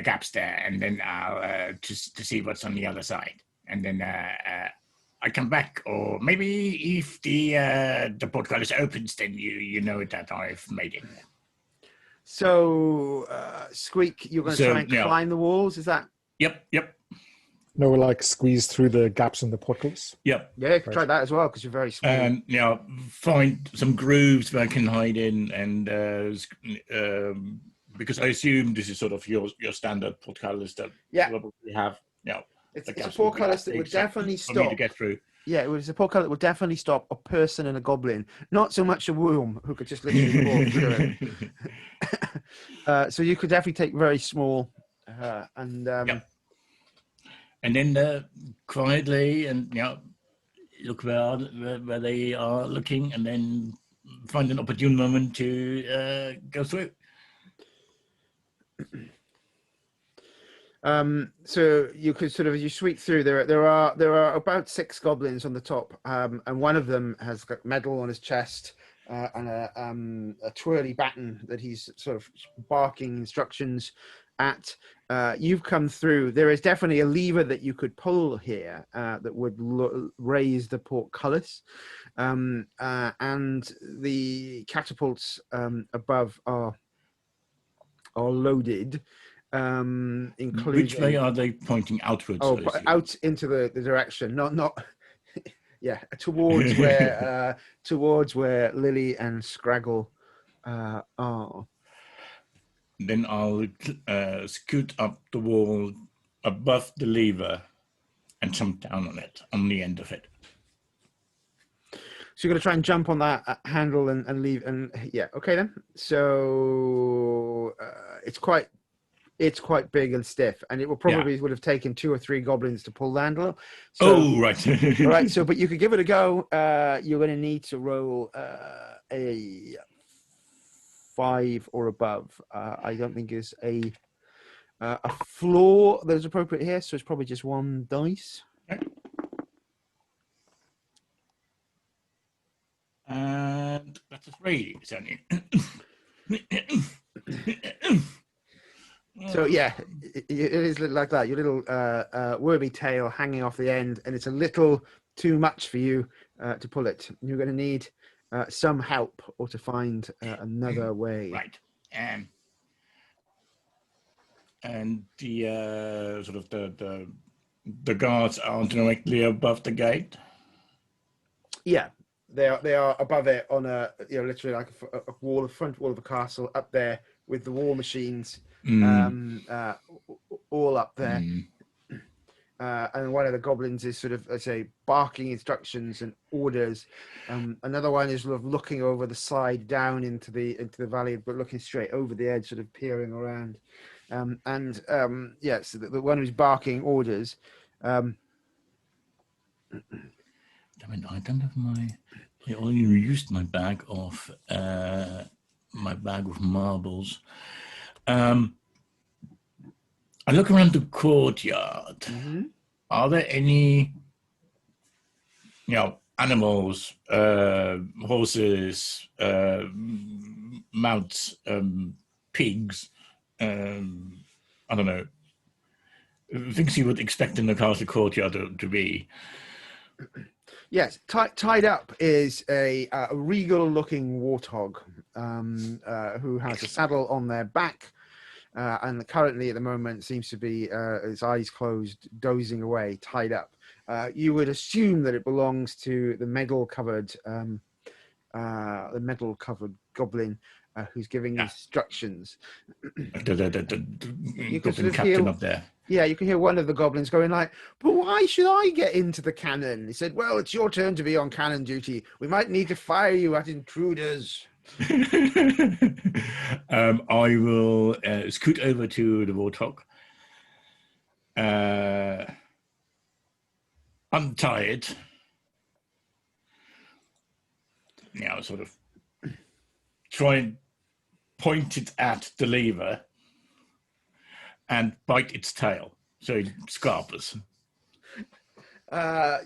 gaps there, and then I'll just to see what's on the other side, and then I come back. Or maybe if the portcullis opens, then you know that I've made it. So Squeak, you're going to try and climb the walls. Is that? Yep. No, like squeeze through the gaps in the portals. Yep. Yeah, you can try that as well because you're very small. And find some grooves where I can hide in, and because I assume this is sort of your standard portcullis that you probably have. It's a portcullis that would definitely stop for me to get through. Yeah, it was a portcullis that would definitely stop a person and a goblin, not so much a worm who could just literally walk through it. So you could definitely take very small and then quietly and look where they are looking, and then find an opportune moment to go through. So you could sort of, as you sweep through, there are about 6 goblins on the top, and one of them has got metal on his chest and a twirly baton that he's sort of barking instructions at. You've come through. There is definitely a lever that you could pull here that would raise the portcullis, and the catapults above are loaded, including. Which way are they pointing outwards? Oh, out into the direction, not. Yeah, towards where Lily and Scraggle are. Then I'll scoot up the wall above the lever and jump down on it, on the end of it. So you're going to try and jump on that handle and leave, and yeah, okay then. So it's quite big and stiff, and it will probably would have taken 2 or 3 goblins to pull the handle. So, right. Right. So, but you could give it a go. You're going to need to roll a 5 or above. I don't think is a floor that is appropriate here, so it's probably just 1 dice. Okay. And that's a 3, certainly. So yeah, it is like that. Your little wormy tail hanging off the end, and it's a little too much for you to pull it. You're going to need some help or to find another way. Right. And the sort of the guards aren't directly above the gate. Yeah, they are above it on a literally like a wall, a front wall of a castle up there with the war machines. All up there, and one of the goblins is sort of, I say, barking instructions and orders. Another one is sort of looking over the side down into the valley, but looking straight over the edge, sort of peering around. Yes, the one who's barking orders. Damn it! I don't have I only used my bag of marbles. I look around the courtyard. Mm-hmm. Are there any, animals, horses, mounts, pigs? I don't know. Things you would expect in the castle courtyard to be. Yes, tied up is a regal-looking warthog who has a saddle on their back, and currently at the moment seems to be his eyes closed, dozing away, tied up. You would assume that it belongs to the medal-covered goblin who's giving instructions. The goblin captain up there. Yeah, you can hear one of the goblins going like, "But why should I get into the cannon?" He said, "Well, it's your turn to be on cannon duty. We might need to fire you at intruders." I will scoot over to the warthog, untie it, sort of try and point it at the lever and bite its tail so it scarpers.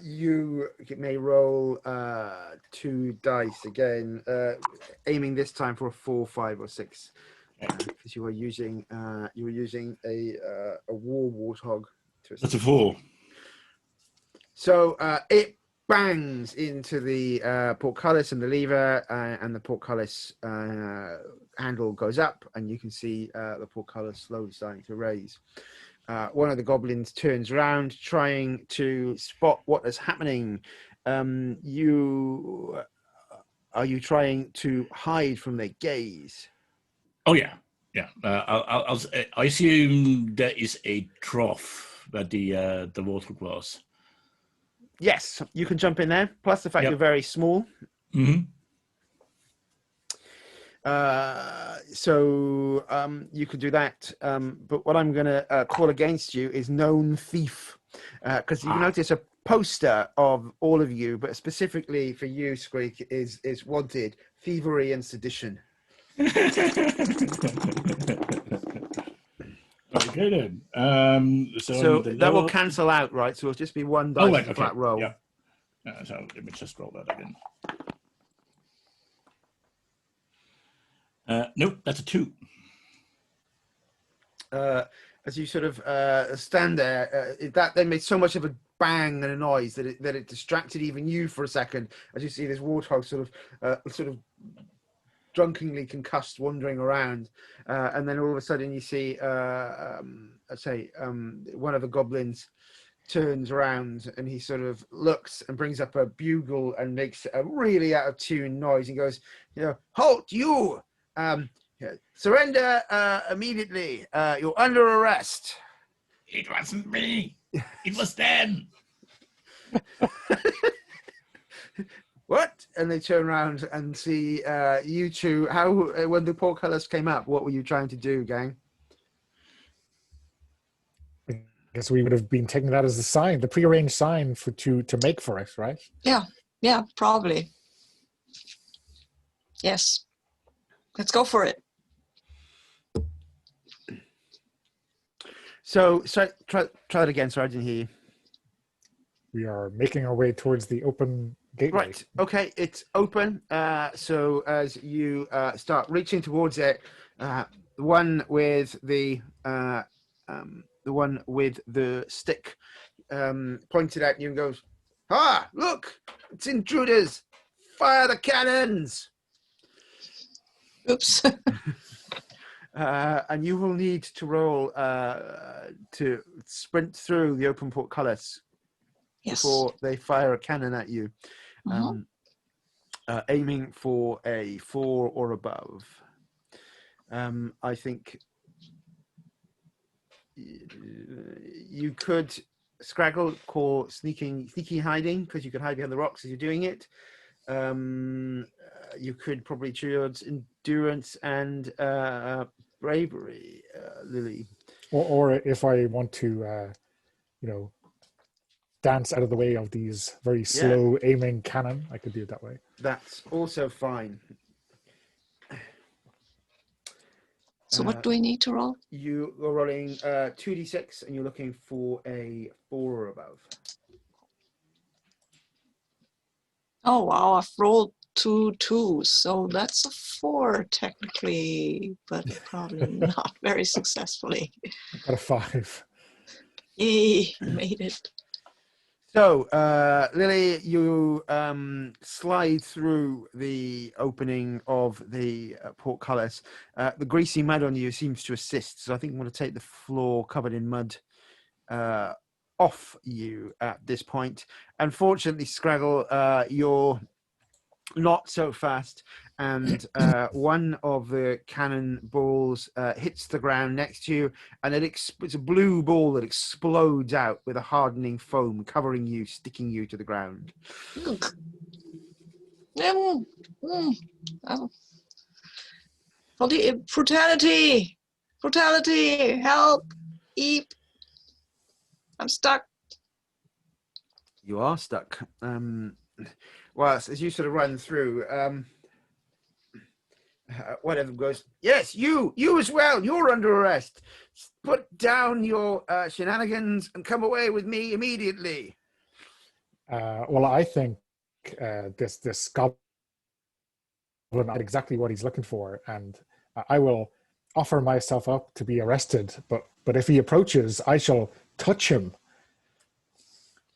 You may roll 2 dice again, aiming this time for a 4, 5, or 6, because you were using a war warthog. That's a 4. So it bangs into the portcullis and the lever, and the portcullis handle goes up, and you can see the portcullis slowly starting to raise. One of the goblins turns around, trying to spot what is happening. Are you trying to hide from their gaze? Oh yeah. I assume there is a trough that the warthog was. Yes, you can jump in there. Plus the fact you're very small. Mm-hmm. So you could do that. But what I'm going to call against you is known thief, because you notice a poster of all of you, but specifically for you, Squeak, is wanted thievery and sedition. Okay then. So that will cancel out, right? So it'll just be 1 dice flat roll. Yeah. So let me just roll that again. Nope, that's a 2. as you sort of stand there, that then made so much of a bang and a noise that it distracted even you for a second. As you see this warthog sort of drunkenly concussed, wandering around, and then all of a sudden you see, one of the goblins turns around and he sort of looks and brings up a bugle and makes a really out of tune noise. He goes, "Halt, you! Surrender immediately. You're under arrest." It wasn't me. It was them. What? And they turn around and see you two. How, when the portcullis came up, what were you trying to do, gang? I guess we would have been taking that as a sign, the prearranged sign to make for it, right? Yeah, probably. Yes. Let's go for it. So try that again. Sorry, I didn't hear you. We are making our way towards the open gateway. Right. Okay, it's open. So as you start reaching towards it, the one with the stick pointed at you and goes, "Ah, look! It's intruders! Fire the cannons!" Oops. And you will need to roll to sprint through the open portcullis before they fire a cannon at you, aiming for a 4 or above. I think you could Scraggle call sneaky hiding, because you could hide behind the rocks as you're doing it. You could probably choose endurance and bravery, Lily. Or if I want to, dance out of the way of these very slow aiming cannon, I could do it that way. That's also fine. So what do we need to roll? You are rolling 2d6 and you're looking for a 4 or above. Oh, wow, I've rolled 2 2s, so that's a 4 technically, but probably not very successfully. Got a 5. Yay, made it. So, Lily, you slide through the opening of the portcullis. The greasy mud on you seems to assist, so I think I'm going to take the floor covered in mud off you at this point. Unfortunately, Scraggle, you're not so fast, and one of the cannon balls hits the ground next to you, and it's a blue ball that explodes out with a hardening foam, covering you, sticking you to the ground. Brutality! Brutality! Help! Eep! I'm stuck. You are stuck. Well, as you sort of run through, one of them goes, "Yes, you as well. You're under arrest. Put down your shenanigans and come away with me immediately." Well, I think this goblin knows exactly what he's looking for, and I will offer myself up to be arrested. But if he approaches, I shall touch him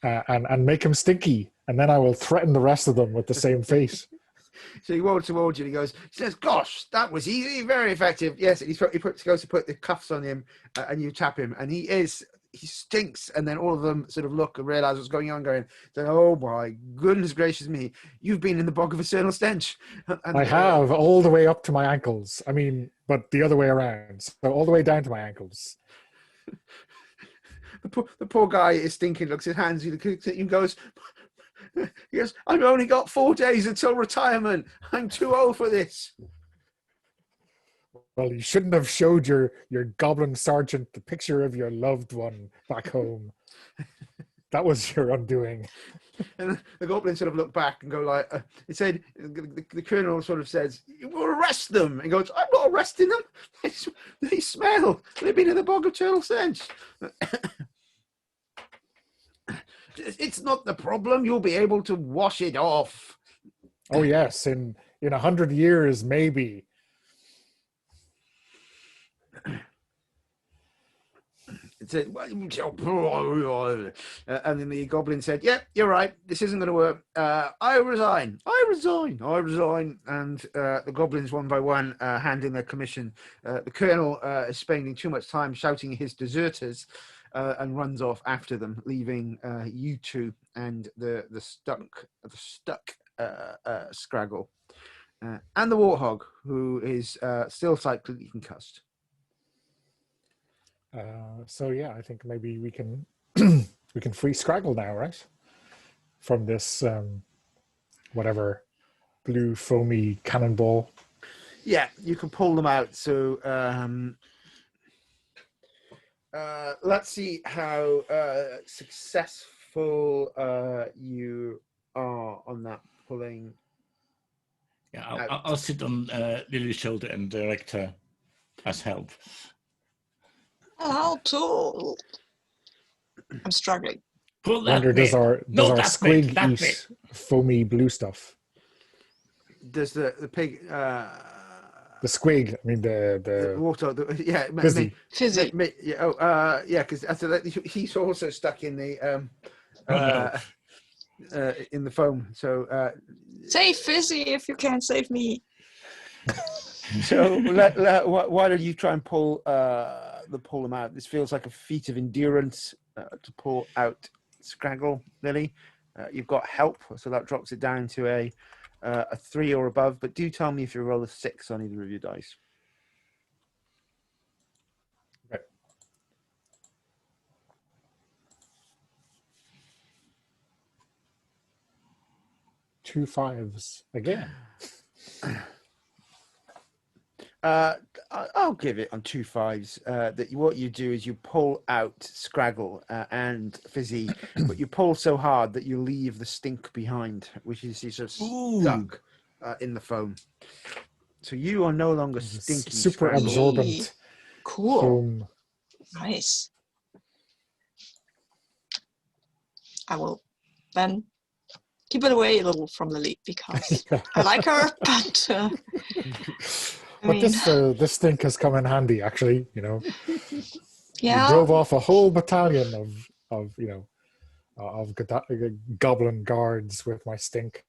and make him stinky, and then I will threaten the rest of them with the same fate. So he walks towards you and he says, "Gosh, that was easy, very effective." Yes, and he goes to put the cuffs on him, and you tap him, and he stinks. And then all of them sort of look and realize what's going on, going, "Oh my goodness gracious me, you've been in the bog of eternal stench." And I have, all the way up to my ankles. I mean, but the other way around. So all the way down to my ankles. The poor guy is stinking, looks at his hands, he looks at you and goes, "I've only got 4 days until retirement. I'm too old for this." Well, you shouldn't have showed your goblin sergeant the picture of your loved one back home. That was your undoing. And the goblin sort of looked back and go like, it said, the colonel sort of says, "You will arrest them." And he goes, "I'm not arresting them. They smell. They've been in the bog of eternal stench." "It's not the problem. You'll be able to wash it off." Oh yes, in 100 years maybe. and then the goblin said, "Yep, you're right. This isn't going to work. I resign. I resign. I resign." And the goblins, one by one, hand in their commission. The colonel is spending too much time shouting at his deserters, and runs off after them, leaving you two and the stuck Scraggle, and the warthog, who is still slightly concussed. So yeah, I think maybe we can we can free Scraggle now, right? From this whatever blue foamy cannonball. Yeah, you can pull them out. So let's see how successful you are on that pulling. Yeah, I'll sit on Lily's shoulder and direct her as help. How to? I'm struggling. Pull that Wonder does bit. our That squig bit, eat bit. foamy blue stuff? Does the pig? The squig. I mean The the water, yeah, fizzy. Fizzy. yeah, because he's also stuck in the in the foam. So Say fizzy if you can't save me. so why don't you try and pull them out? This feels like a feat of endurance to pull out Scraggle, Lily. You've got help, so that drops it down to a 3 or above. But do tell me if you roll a 6 on either of your dice. Okay. 2 5s again. I'll give it on 2 5s. That what you do is you pull out Scraggle and Fizzy, but you pull so hard that you leave the stink behind, which is sort of stuck in the foam. So you are no longer stinky. Super Scraggle. absorbent Cool. foam. Nice. I will then keep it away a little from Lily because I like her, but But this stink has come in handy, actually. You know, yeah, you drove off a whole battalion of goblin guards with my stink.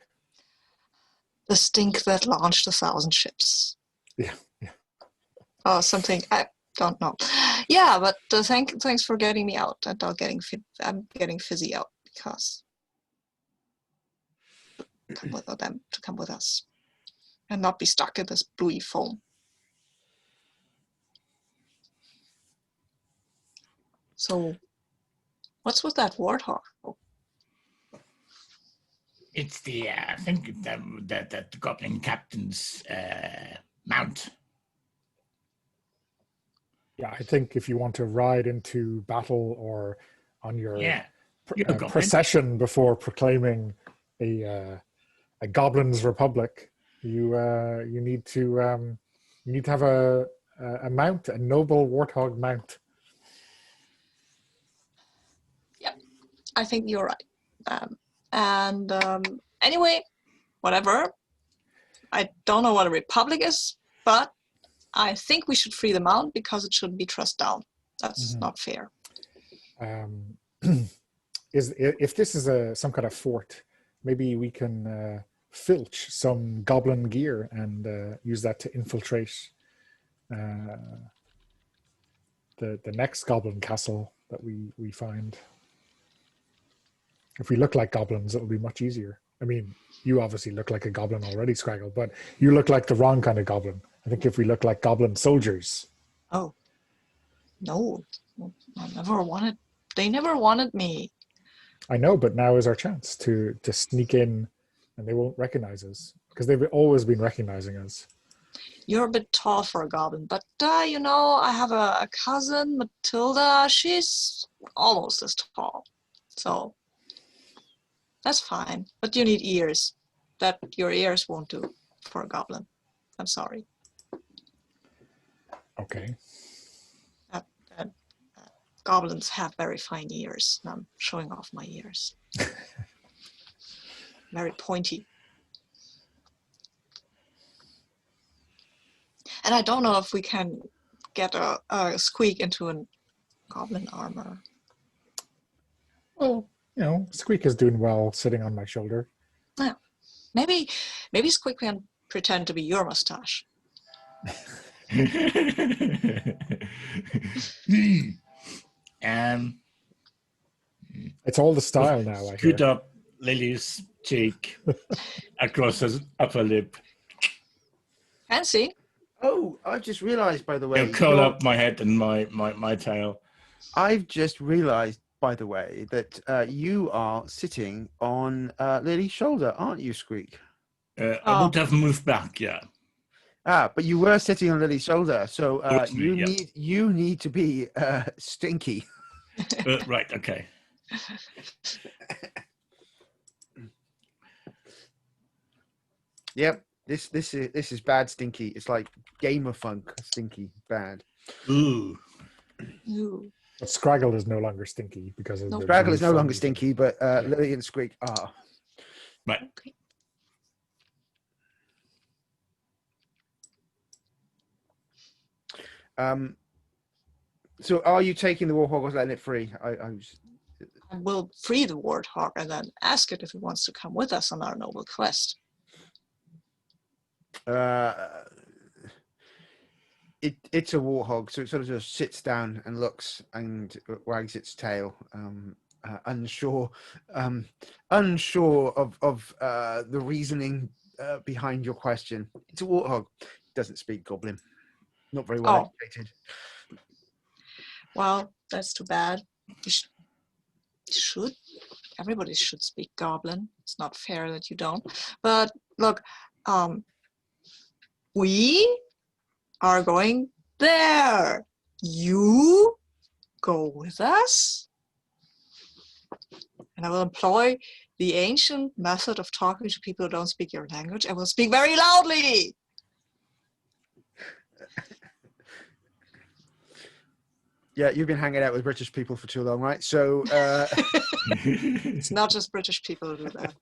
the stink that launched 1,000 ships. Yeah. Or something. I don't know. Yeah, but thanks for getting me out, and I'm getting Fizzy out because come with them to come with us and not be stuck in this bluey foam. So, what's with that warthog? It's the I think the Goblin Captain's mount. Yeah, I think if you want to ride into battle or on your procession before proclaiming a Goblin's Republic, you need to have a mount, a noble warthog mount. Yep, I think you're right. Anyway, whatever. I don't know what a republic is, but I think we should free the mount because it shouldn't be trussed down. That's not fair. If this is some kind of fort, maybe we can filch some goblin gear and use that to infiltrate the next goblin castle that we find. If we look like goblins, it'll be much easier. I mean, you obviously look like a goblin already, Scraggle, but you look like the wrong kind of goblin. I think if we look like goblin soldiers. Oh, no. They never wanted me. I know, but now is our chance to sneak in and they won't recognize us because they've always been recognizing us. You're a bit tall for a goblin, but I have a cousin, Matilda. She's almost as tall. So that's fine. But you need ears. Your ears won't do for a goblin. I'm sorry. Okay. Goblins have very fine ears. And I'm showing off my ears. Very pointy. And I don't know if we can get a squeak into an Goblin armor. Well, Squeak is doing well sitting on my shoulder. Yeah. Maybe Squeak can pretend to be your mustache. um, It's all the style now, I hear. Scoot up Lily's cheek across his upper lip. Fancy. Oh, I just realised, by the way. Curl up my head and my tail. I've just realised, by the way, that you are sitting on Lily's shoulder, aren't you, Squeak? I would have moved back, yeah. But you were sitting on Lily's shoulder, so Me, you need to be stinky. Right, okay. Yep, this is bad stinky. It's like Gamer Funk stinky bad. Ooh. Ooh. But Scraggle is no longer stinky because of the Scraggle is no longer uniforms. stinky, but Lily and Squeak are. Right. Okay. So are you taking the Warhog or letting it free? I We'll free the warthog and then ask it if it wants to come with us on our noble quest. It's a warthog, so it sort of just sits down and looks and wags its tail, unsure of the reasoning behind your question. It's a warthog. It doesn't speak Goblin. Not very well educated. Well, that's too bad. Everybody should speak Goblin. It's not fair that you don't. But look, we are going there. You go with us, and I will employ the ancient method of talking to people who don't speak your language. I will speak very loudly. Yeah, you've been hanging out with British people for too long, right? So It's not just British people who do that.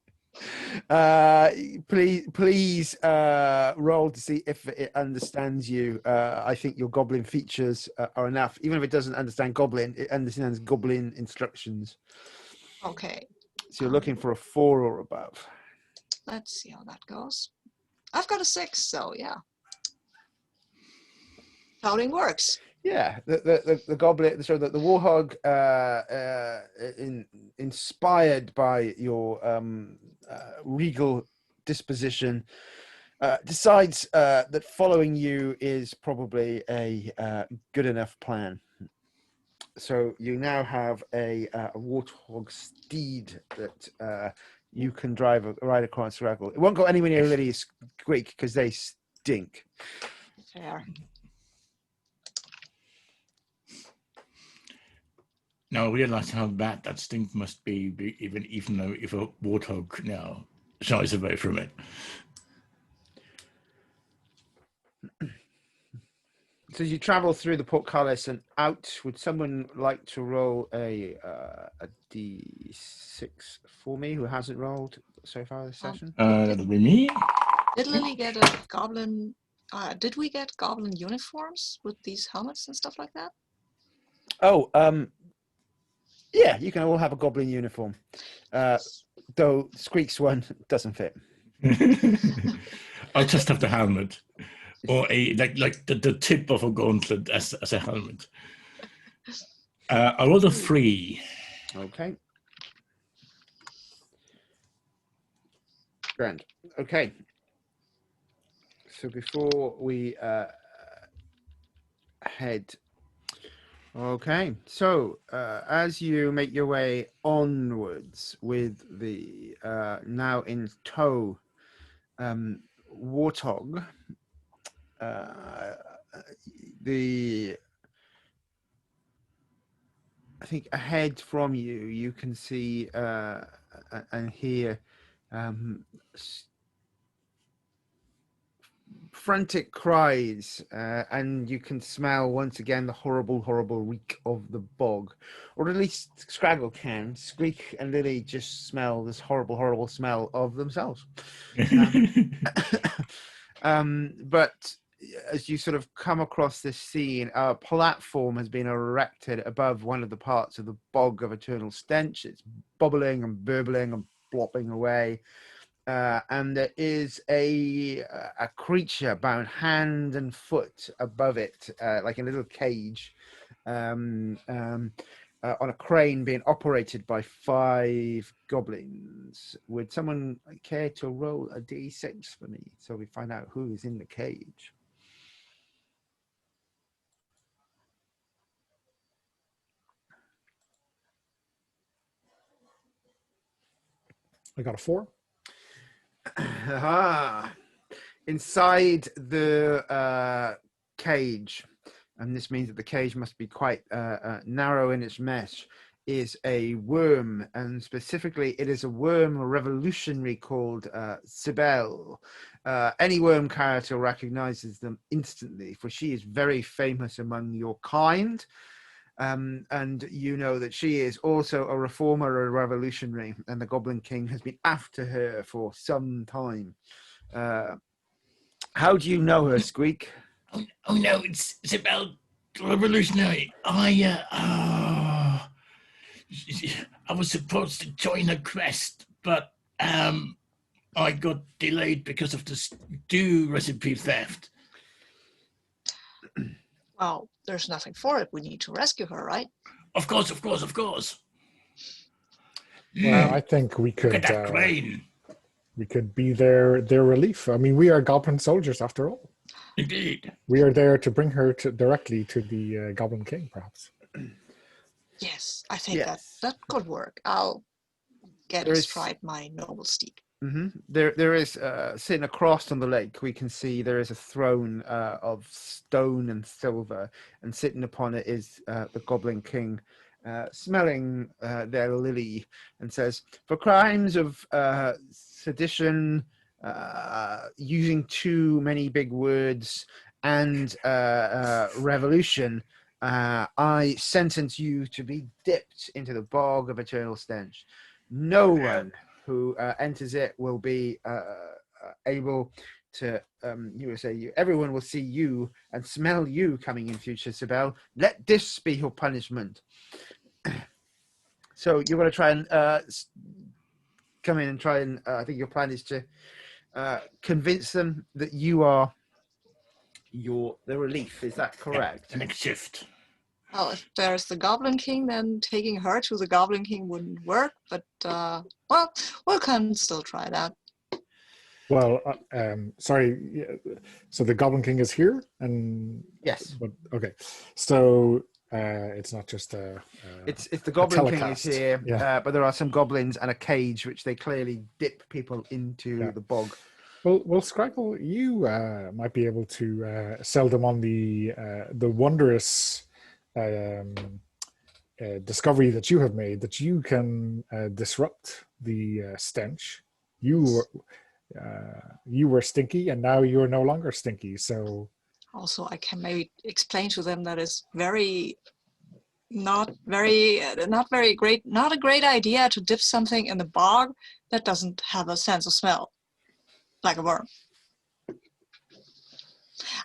Please roll to see if it understands you. I think your Goblin features are enough. Even if it doesn't understand Goblin, it understands Goblin instructions. Okay. So you're looking for a 4 or above. Let's see how that goes. I've got a 6, so yeah. Shouting works. Yeah, the Goblin, so the Warhog, inspired by your regal disposition, decides that following you is probably a good enough plan. So you now have a Warthog steed that you can ride across Scraggle. It won't go anywhere near Lydia's Squeak because they stink. Fair. Now I realize how bad that stink must be, even though if a warthog now shies away from it. So you travel through the portcullis and out. Would someone like to roll a D6 for me who hasn't rolled so far this session? That'll be me. Did Lily get a goblin? Did we get goblin uniforms with these helmets and stuff like that? Oh, yeah, you can all have a Goblin uniform. Though Squeak's one doesn't fit. I'll just have the helmet, or like the tip of a gauntlet as a helmet. I rolled a 3. Okay. Grand. Okay. So before we head. Okay, so as you make your way onwards with the now in tow Warthog, I think ahead from you, you can see and hear frantic cries, and you can smell once again the horrible reek of the bog, or at least Scraggle can. Squeak and Lily just smell this horrible smell of themselves. But as you sort of come across this scene, a platform has been erected above one of the parts of the bog of eternal stench. It's bubbling and burbling and blopping away. And there is a creature bound hand and foot above it, like a little cage, on a crane being operated by 5 goblins. Would someone care to roll a d6 for me so we find out who is in the cage? I got a 4. Inside the cage, and this means that the cage must be quite narrow in its mesh, is a worm, and specifically it is a worm revolutionary called Sibel. Any worm character recognizes them instantly, for she is very famous among your kind. And you know that she is also a reformer, a revolutionary, and the Goblin King has been after her for some time. How do you know her, Squeak? Oh no, it's about revolutionary. I was supposed to join a quest, but I got delayed because of the stew recipe theft. Well, there's nothing for it. We need to rescue her, right? Of course. Well, I think we Look could at that crane. we could be their relief. I mean, we are Goblin soldiers after all. Indeed. We are there to bring her directly to the Goblin King, perhaps. Yes, I think that could work. I'll get astride my noble steed. Mm-hmm. There is sitting across on the lake. We can see there is a throne of stone and silver, and sitting upon it is the Goblin King, smelling their lily, and says, "For crimes of sedition, using too many big words, and revolution, I sentence you to be dipped into the bog of eternal stench. No one who enters it will be able to, everyone will see you and smell you coming in future, Sibel. Let this be your punishment." So you're going to try and come in and try and, I think your plan is to convince them that you are the relief. Is that correct? The next shift. Well, if there's the Goblin King, then taking her to the Goblin King wouldn't work, but, well, we can still try that. Well, sorry. So the Goblin King is here, and yes. But, okay, so it's not just it's the Goblin King is telecast. here, Yeah. but there are some goblins and a cage which they clearly dip people into the bog. Well, Scraggle, you might be able to sell them on the wondrous discovery that you have made, that you can disrupt the stench. You were stinky, and now you are no longer stinky. So Also, I can maybe explain to them that it's not a great idea to dip something in the bog that doesn't have a sense of smell, like a worm.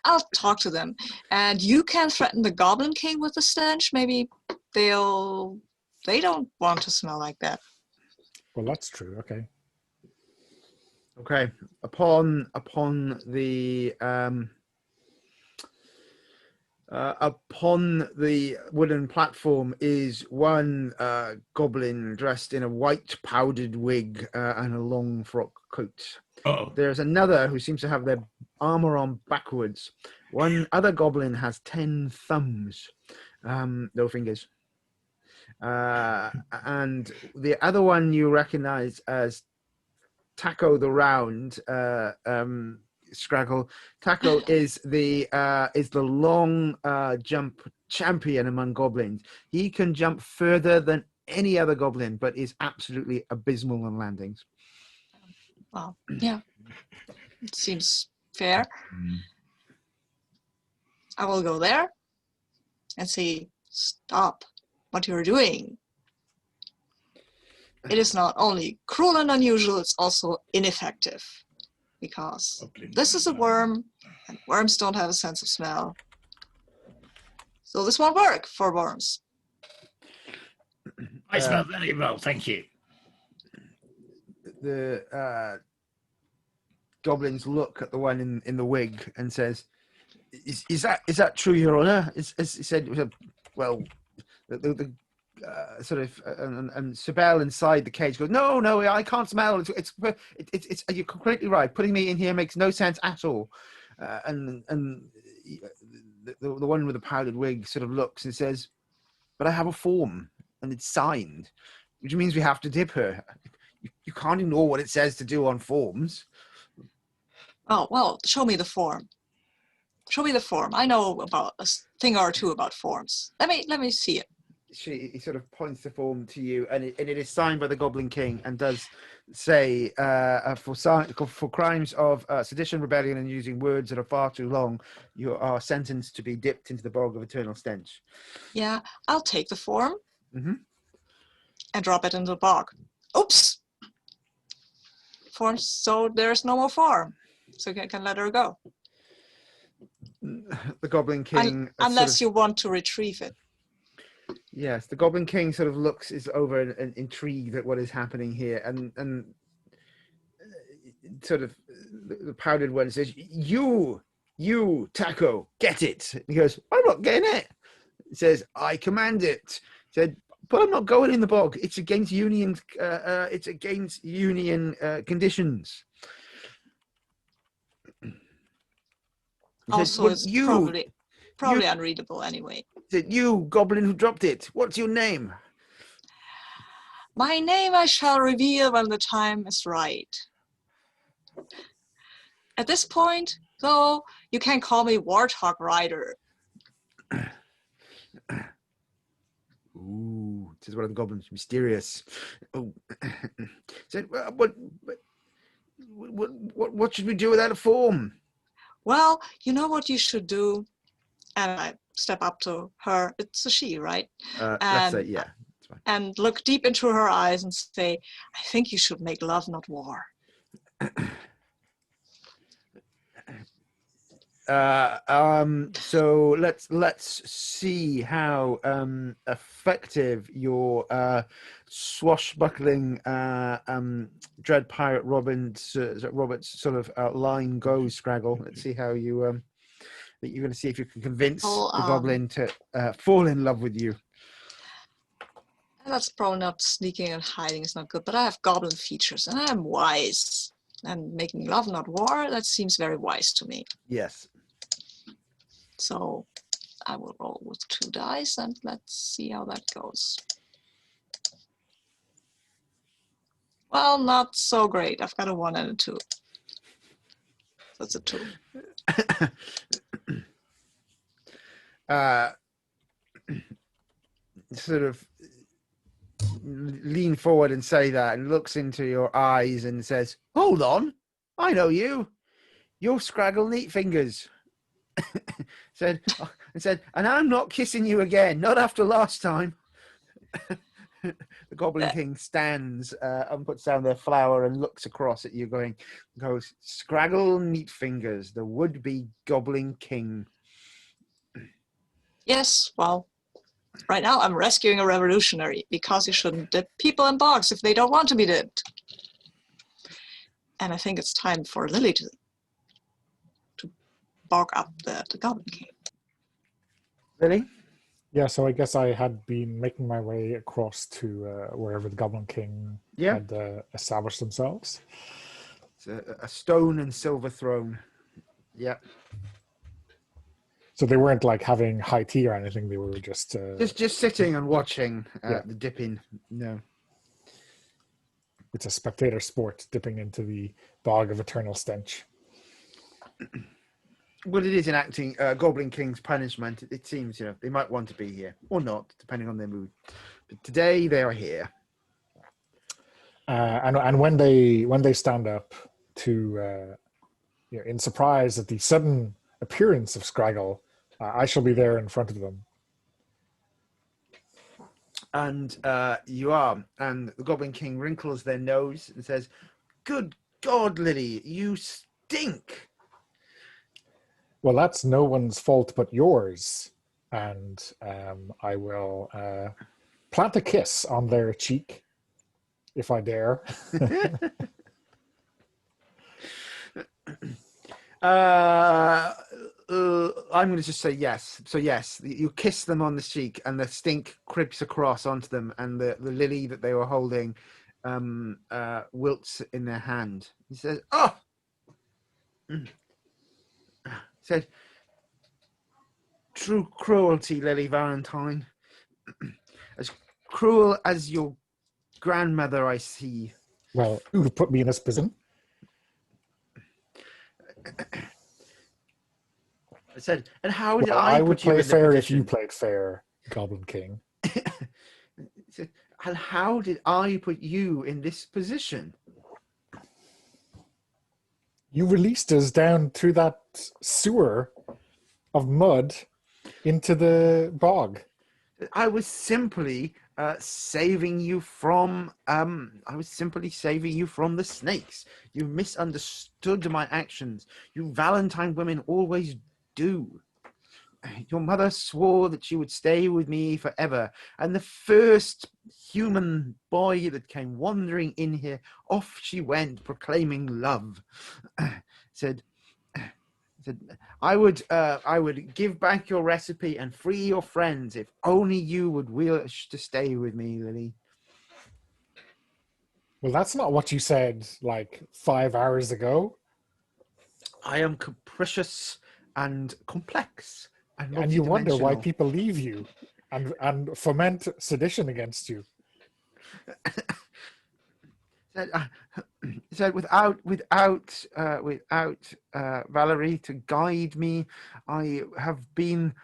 I'll talk to them, and you can threaten the Goblin King with the stench. Maybe they don't want to smell like that. well, that's true. Okay. Okay. Upon the wooden platform is one goblin dressed in a white powdered wig and a long frock coat. Uh-oh. There's another who seems to have their armor on backwards. One other goblin has 10 thumbs, no fingers. And the other one you recognize as Taco the Round, Scraggle. Taco is the long jump champion among goblins. He can jump further than any other goblin, but is absolutely abysmal on landings. Well, yeah, it seems fair. I will go there and say, "Stop what you're doing. It is not only cruel and unusual, it's also ineffective. Because this is a worm And worms don't have a sense of smell. So this won't work for worms. I smell very well, thank you. The goblins look at the one in the wig and says, "Is that true, Your Honor?" He said, "Well, the sort of and Sibel inside the cage goes, no, I can't smell. It's you're completely right. Putting me in here makes no sense at all." And the one with the powdered wig sort of looks and says, "But I have a form and it's signed, which means we have to dip her. You can't ignore what it says to do on forms." Oh, well, show me the form. Show me the form. I know about a thing or two about forms. Let me see it. He sort of points the form to you, and it is signed by the Goblin King, and does say, for crimes of sedition, rebellion, and using words that are far too long, you are sentenced to be dipped into the bog of eternal stench. Yeah, I'll take the form Mm-hmm. and drop it into the bog. Oops. Form. So there's no more form. So I can let her go. The Goblin King, unless you want to retrieve it. Yes, the Goblin King sort of is over and intrigued at what is happening here, and sort of the powdered one says, "You, Taco, get it." And he goes, "I'm not getting it." He says, "I command it." He said, "But I'm not going in the bog. It's against union. Conditions." He Also, said, it's probably unreadable anyway. Said, "You, Goblin who dropped it. What's your name?" My name I shall reveal when the time is right. At this point, though, you can call me Warthog Rider. Ooh, says one of the goblins, mysterious. Oh, said, what should we do without a form? Well, you know what you should do? And I step up to her. It's a she, right? Let's say, yeah. That's fine. And look deep into her eyes and say, I think you should make love, not war. So let's see how effective your swashbuckling dread pirate Robert's sort of line goes, Scraggle. Let's see how you you're going to see if you can convince the goblin to fall in love with you. That's probably not sneaking and hiding is not good, but I have goblin features and I'm wise. And making love, not war, that seems very wise to me. Yes. So I will roll with 2 dice and let's see how that goes. Well, not so great. I've got a 1 and a 2. That's a 2. Sort of lean forward and say that, and looks into your eyes and says, "Hold on, I know you. You're Scraggle Neat Fingers." said, "And I'm not kissing you again, not after last time." The Goblin King stands and puts down their flower and looks across at you, goes, "Scraggle Neat Fingers, the would-be Goblin King." Yes, well, right now I'm rescuing a revolutionary because you shouldn't dip people in bogs if they don't want to be dipped. And I think it's time for Lily to bog up the Goblin King. Lily? Yeah, so I guess I had been making my way across to wherever the Goblin King had established themselves. It's a stone and silver throne. Yeah. So they weren't like having high tea or anything. They were just sitting and watching the dipping. No. It's a spectator sport, dipping into the bog of eternal stench. Well, it is enacting Goblin King's punishment. It seems, they might want to be here or not, depending on their mood. But today they are here. And when they stand up to, in surprise at the sudden appearance of Scraggle, I shall be there in front of them. And you are. And the Goblin King wrinkles their nose and says, "Good God, Lily, you stink." Well, that's no one's fault but yours. And I will plant a kiss on their cheek, if I dare. I'm going to just say yes. So yes, you kiss them on the cheek, and the stink creeps across onto them, and the lily that they were holding wilts in their hand. He says, "Oh," said, "True cruelty, Lily Valentine, as cruel as your grandmother, I see." Well, who put me in this position? I said, "And how did Well, I would put you play in the fair position?" if you played fair, Goblin King. He said, "And how did I put you in this position?" You released us down through that sewer of mud into the bog. I was simply saving you from. I was simply saving you from the snakes. You misunderstood my actions. You Valentine women always do. Your mother swore that she would stay with me forever, and the first human boy that came wandering in here, off she went, proclaiming love. said, I would give back your recipe and free your friends if only you would wish to stay with me, Lily. Well, that's not what you said like 5 hours ago. I am capricious and complex And you wonder why multidimensional. people leave you and foment sedition against you. Said without Valerie to guide me, I have been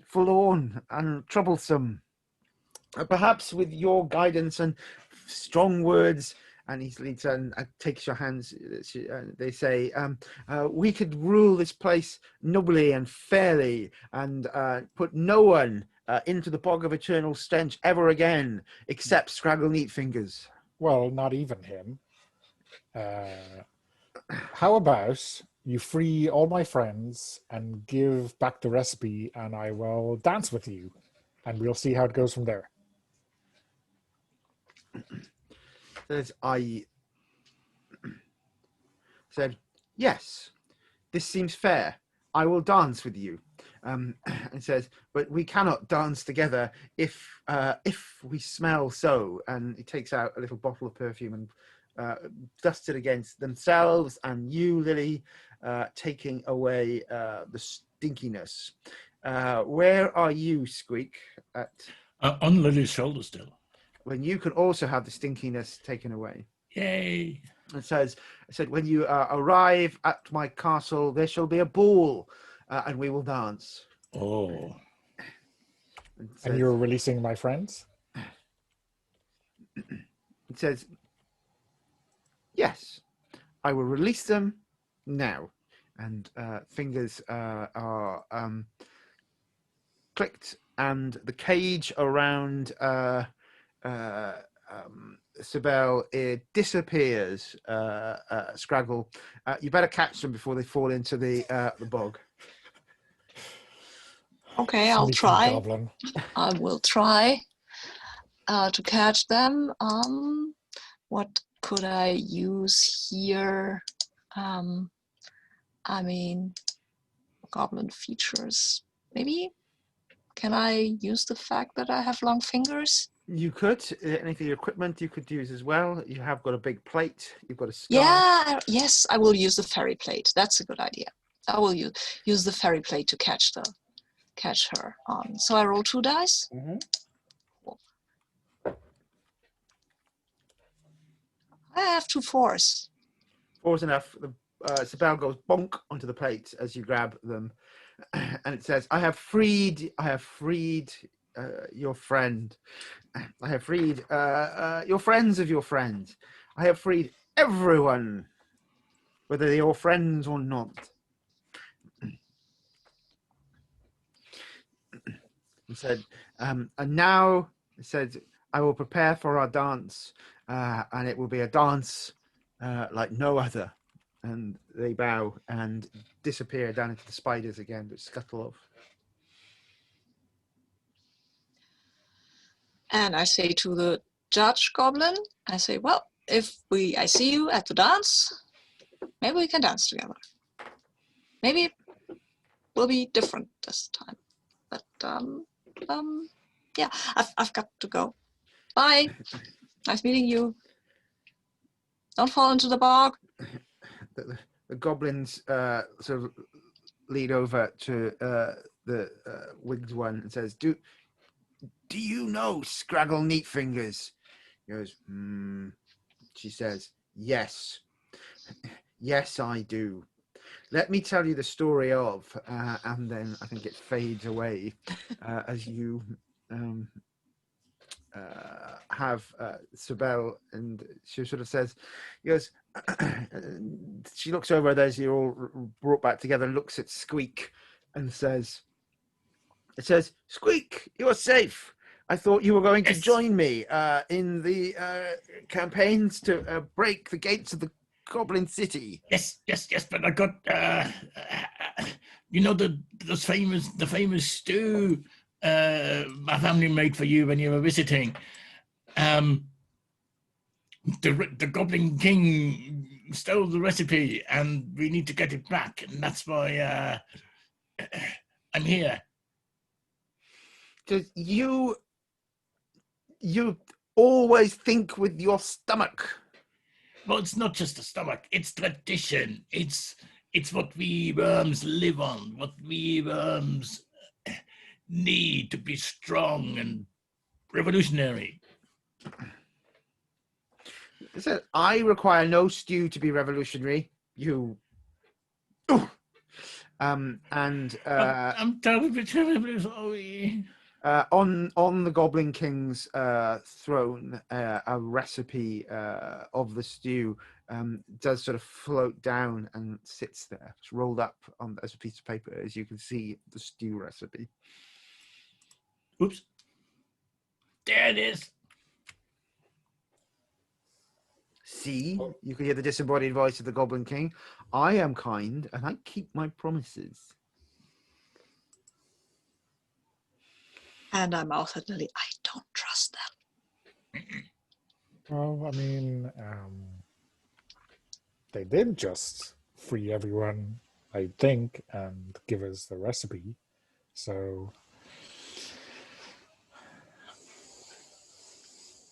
forlorn and troublesome. Perhaps with your guidance and strong words, and he leads and takes your hands. They say, we could rule this place nobly and fairly, and put no one into the bog of eternal stench ever again, except Scraggle Neatfingers. Well, not even him. How about you free all my friends and give back the recipe, and I will dance with you, and we'll see how it goes from there. I said, yes, this seems fair. I will dance with you. And says, but we cannot dance together if we smell so. And he takes out a little bottle of perfume and dusts it against themselves and you, Lily, taking away the stinkiness. Where are you, Squeak? On Lily's shoulder still. When you can also have the stinkiness taken away. Yay. It said, when you arrive at my castle, there shall be a ball, and we will dance. Oh. And you're releasing my friends? It says, yes, I will release them now. And fingers are clicked, and the cage around Sibel, it disappears. Scraggle, you better catch them before they fall into the bog. Okay, I'll Sneaky try. Goblin. I will try to catch them. What could I use here? I mean, goblin features. Maybe? Can I use the fact that I have long fingers? You could. Anything equipment you could use as well. You have got a big plate. You've got a scarf. Yeah, yes, I will use the fairy plate. That's a good idea. I will use the fairy plate to catch her on. So I roll 2 dice. Mm-hmm. I have 2 4s. 4's enough. Sibel goes bonk onto the plate as you grab them, and it says, I have freed your friend. I have freed your friends of your friend. I have freed everyone, whether they're your friends or not. He said, and now, he said, I will prepare for our dance, and it will be a dance like no other. and they bow and disappear down into the spiders again, which scuttle off. And I say to the judge goblin, I say, well, if I see you at the dance, maybe we can dance together. Maybe it will be different this time. But yeah, I've got to go. Bye. Nice meeting you. Don't fall into the bog. The goblins sort of lead over to the wigged one and says, Do you know Scraggle Neatfingers? He goes, She says, yes. Yes, I do. Let me tell you the story of, and then I think it fades away as you have Sibel, and she sort of says, yes, she looks over as you're all brought back together, looks at Squeak and says, Squeak, you're safe. I thought you were going to join me in the campaigns to break the gates of the Goblin City. Yes, but I got, you know, the famous stew my family made for you when you were visiting. The Goblin King stole the recipe, and we need to get it back, and that's why I'm here. Because you always think with your stomach. Well, it's not just the stomach, it's tradition. It's what we worms live on, what we worms need to be strong and revolutionary. So I require no stew to be revolutionary. You. I'm terribly sorry. On the Goblin King's throne, a recipe of the stew does sort of float down and sits there. It's rolled up as a piece of paper, as you can see the stew recipe. Oops. There it is. See, you can hear the disembodied voice of the Goblin King. I am kind and I keep my promises. And I mouth at Lily, I don't trust them. Well, I mean, they did just free everyone, I think, and give us the recipe. So,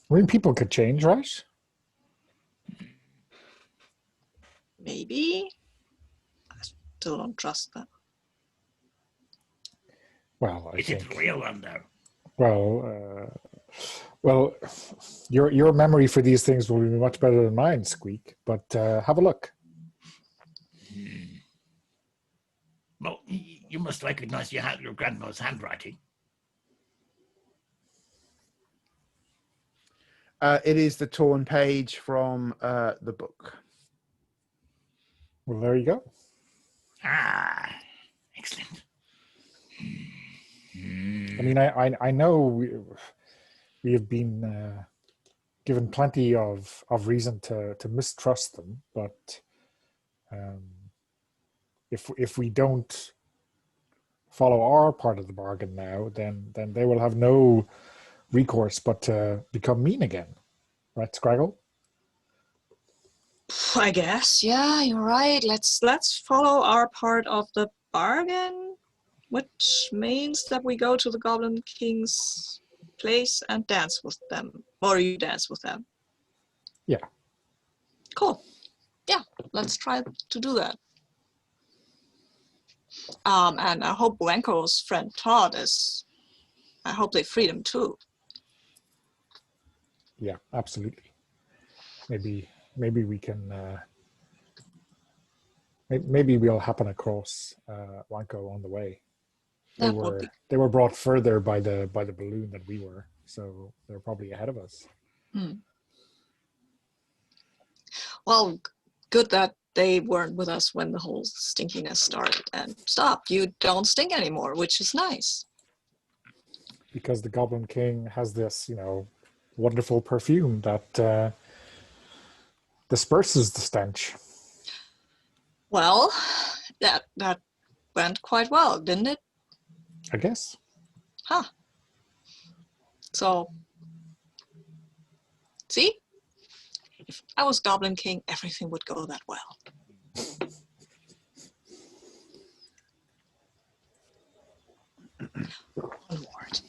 I mean, people could change, right? Maybe. I still don't trust them. Well, I Is think. it real one though? Well, your memory for these things will be much better than mine, Squeak. But have a look. Well, you must recognize your grandma's handwriting. It is the torn page from the book. Well, there you go. Ah, excellent. I mean, I know we have been given plenty of reason to mistrust them, but if we don't follow our part of the bargain now, then they will have no recourse but to become mean again, right, Scraggle? I guess, yeah, you're right. Let's follow our part of the bargain, which means that we go to the Goblin King's place and dance with them. Or you dance with them. Yeah. Cool. Yeah, let's try to do that. And I hope Wanko's friend Todd I hope they freed him too. Yeah, absolutely. Maybe we can. Maybe we'll happen across Wanko on the way. They were brought further by the balloon than we were, so they're probably ahead of us. Well, good that they weren't with us when the whole stinkiness started. And stop, you don't stink anymore, which is nice. Because the Goblin King has this, wonderful perfume that disperses the stench. Well, that went quite well, didn't it? I guess. Huh. So, see? If I was Goblin King, everything would go that well. Onward.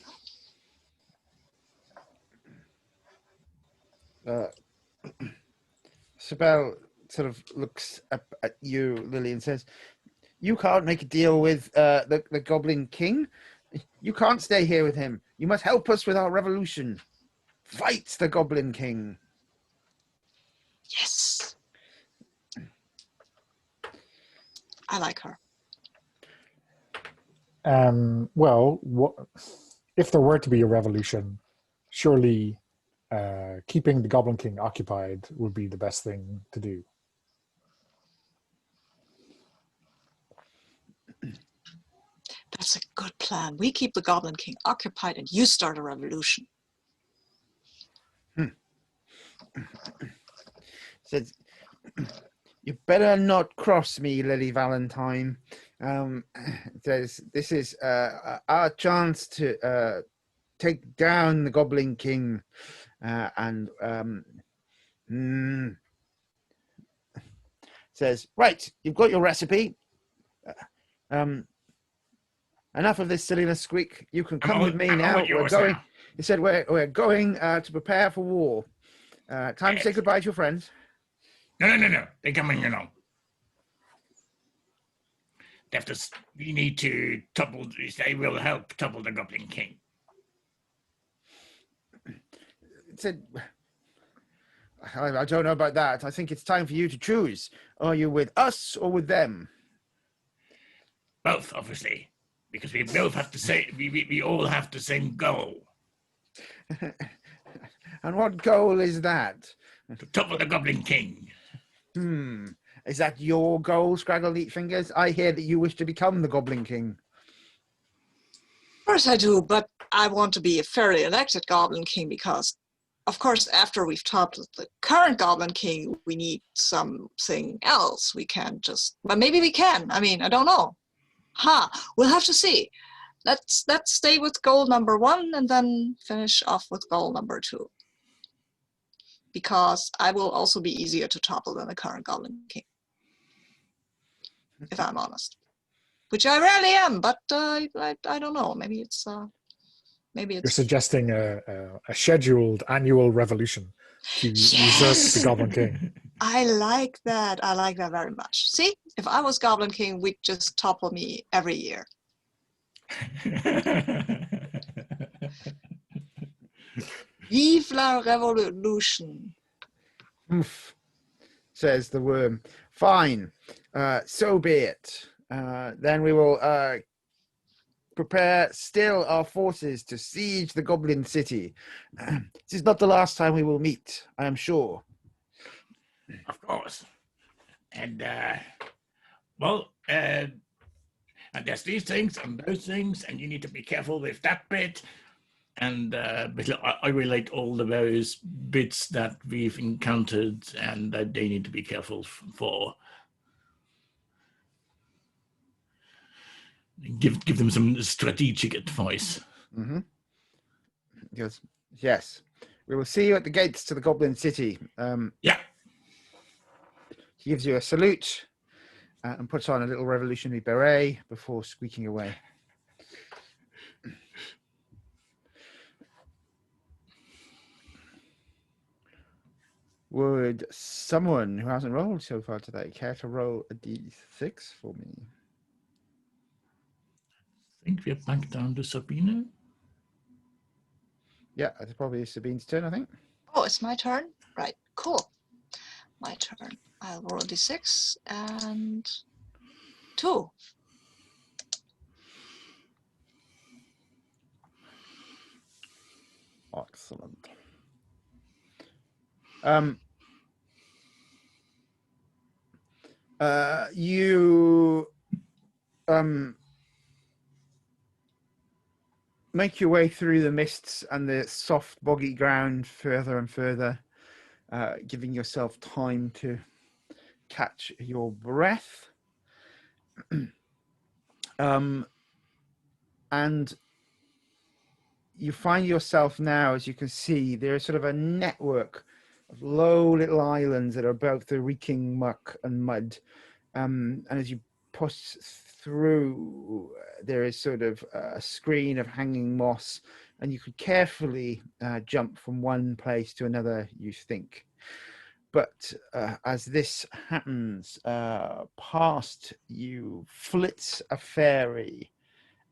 Sibel sort of looks up at you, Lily, and says, "You can't make a deal with the Goblin King. You can't stay here with him. You must help us with our revolution. Fight the Goblin King." Yes. I like her. Well, if there were to be a revolution, surely keeping the Goblin King occupied would be the best thing to do. That's a good plan. We keep the Goblin King occupied and you start a revolution. Says, "You better not cross me, Lily Valentine. This is our chance to take down the Goblin King, says, right, you've got your recipe. Enough of this silliness, Squeak. You can come with me now. We're going. Now. He said, we're going to prepare for war. Time to say goodbye to your friends." No. They're coming along. We need to topple. They will help topple the Goblin King. Said, I don't know about that. I think it's time for you to choose. Are you with us or with them? Both, obviously, because we both have to say we all have the same goal. And what goal is that? To topple the Goblin King. Is that your goal, Scraggle Neat Fingers? I hear that you wish to become the Goblin King. Of course I do, but I want to be a fairly elected Goblin King because, of course, after we've toppled the current Goblin King, we need something else. We can't just, but maybe we can. I mean, I don't know. We'll have to see. Let's stay with goal number 1 and then finish off with goal number 2. Because I will also be easier to topple than the current Goblin King. If I'm honest. Which I rarely am, but I don't know. Maybe it's You're suggesting a scheduled annual revolution to usurp the Goblin King. I like that. I like that very much. See, if I was Goblin King, we'd just topple me every year. Vive la revolution. Oof, says the worm. Fine. So be it. Then we will prepare still our forces to siege the Goblin City. This is not the last time we will meet, I am sure. Of course. And, and there's these things and those things, and you need to be careful with that bit. And I relate all the various bits that we've encountered and that they need to be careful for. Give them some strategic advice. Mm-hmm. Yes. We will see you at the gates to the Goblin City. Yeah. He gives you a salute and puts on a little revolutionary beret before squeaking away. Would someone who hasn't rolled so far today care to roll a d6 for me? I think we're back down to Sabine. Yeah, it's probably Sabine's turn, I think. Oh, it's my turn? Right, cool. My turn. I'll roll a d6 and 2. Excellent. You make your way through the mists and the soft, boggy ground further and further, giving yourself time to catch your breath. And you find yourself now, as you can see, there's sort of a network of low little islands that are about the reeking muck and mud. And as you push through, there is sort of a screen of hanging moss, and you could carefully jump from one place to another, you think. But as this happens, past you flits a fairy,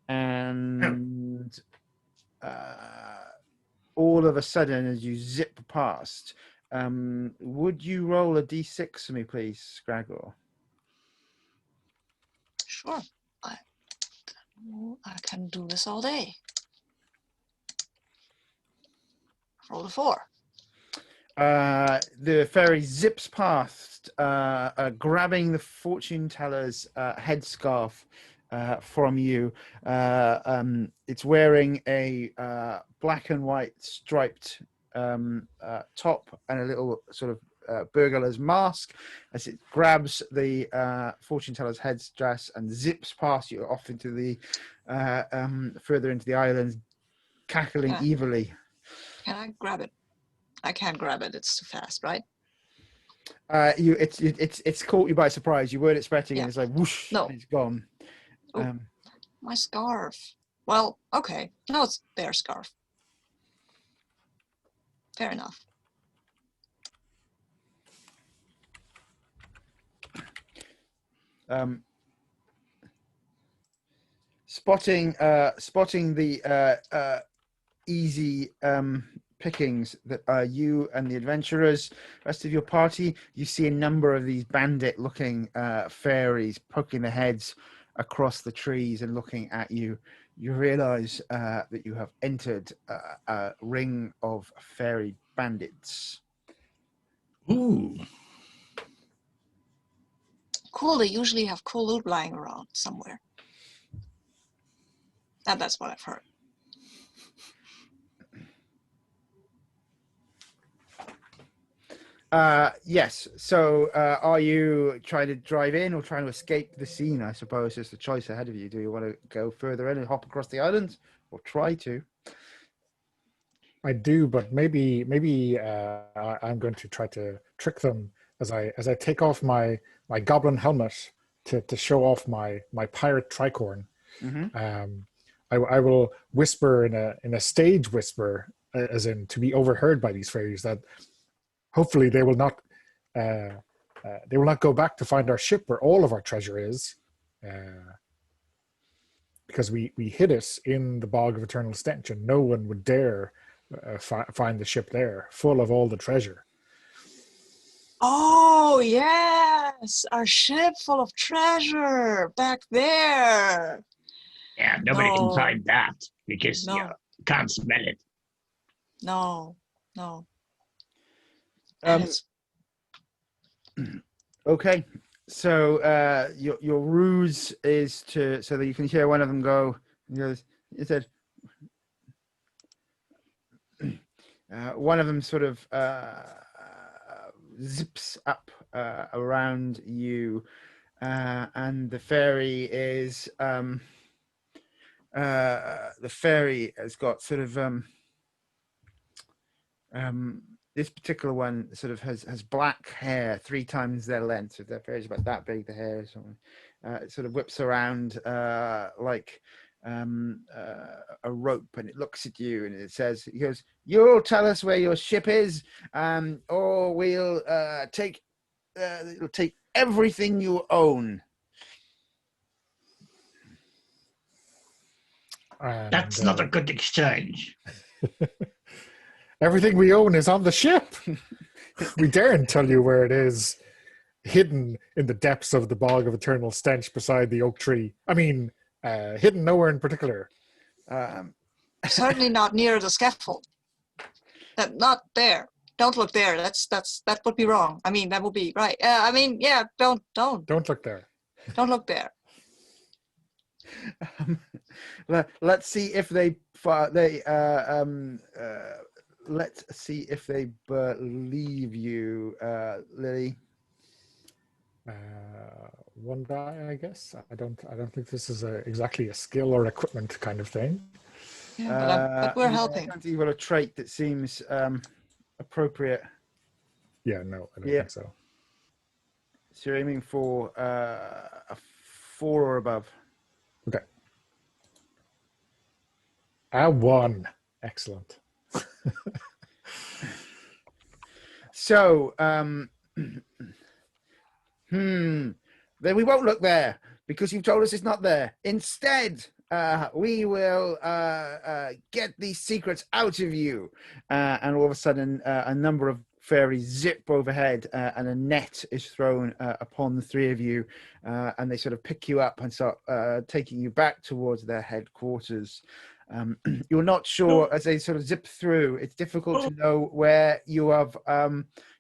and all of a sudden, as you zip past, would you roll a d6 for me, please, Scraggle? Sure. I can do this all day. Roll a 4. The fairy zips past, grabbing the fortune teller's headscarf from you. It's wearing a black and white striped top and a little sort of burglar's mask as it grabs the fortune teller's headdress and zips past you off into the further into the island, cackling evilly. Can I grab it? I can't grab it. It's too fast, right? It's caught you by surprise. You weren't expecting it. It's like whoosh, no. and it's gone. My scarf. Well, okay. No, it's their scarf. Fair enough. Spotting the easy pickings that are you and the adventurers, rest of your party. You see a number of these bandit-looking fairies poking their heads across the trees and looking at you. You realize that you have entered a ring of fairy bandits. Ooh. Cool, they usually have cool loot lying around somewhere. That's what I've heard. Yes. So are you trying to drive in or trying to escape the scene? I suppose is the choice ahead of you. Do you want to go further in and hop across the island, or try to? I do, but maybe I'm going to try to trick them as I take off my goblin helmet to show off my pirate tricorn. Mm-hmm. I will whisper in a stage whisper, as in to be overheard by these fairies, that hopefully they will not go back to find our ship where all of our treasure is, because we hid it in the bog of eternal stench, and no one would dare find the ship there, full of all the treasure. Oh yes, our ship full of treasure back there. Yeah, nobody can find that because you can't smell it. No. Okay, so your ruse is so that you can hear one of them go. He goes. He said. One of them sort of zips up around you, and the fairy is the fairy has got sort of this particular one sort of has black hair 3 times their length. So the fairy's about that big, the hair is something. It sort of whips around like a rope, and it looks at you and it says, he goes, "You'll tell us where your ship is, or we'll take it'll take everything you own." That's not a good exchange. Everything we own is on the ship. We daren't tell you where it is, hidden in the depths of the bog of eternal stench beside the oak tree. I mean, hidden nowhere in particular. Certainly not near the scaffold. Not there. Don't look there. That would be wrong. I mean, that would be right. I mean, yeah. Don't look there. Don't look there. Let's see if let's see if they believe you, Lily. One die, I guess. I don't think this is exactly a skill or equipment kind of thing. Yeah, but we're Yeah, I helping. don't think you've got a trait that seems appropriate. Yeah, no, I don't Yeah. think so. So you're aiming for a 4 or above. Okay. A 1. Excellent. So, then we won't look there because you've told us it's not there. Instead, we will get these secrets out of you. And all of a sudden, a number of fairies zip overhead and a net is thrown upon the three of you. And they sort of pick you up and start taking you back towards their headquarters. You're not sure as they sort of zip through. It's difficult to know where you have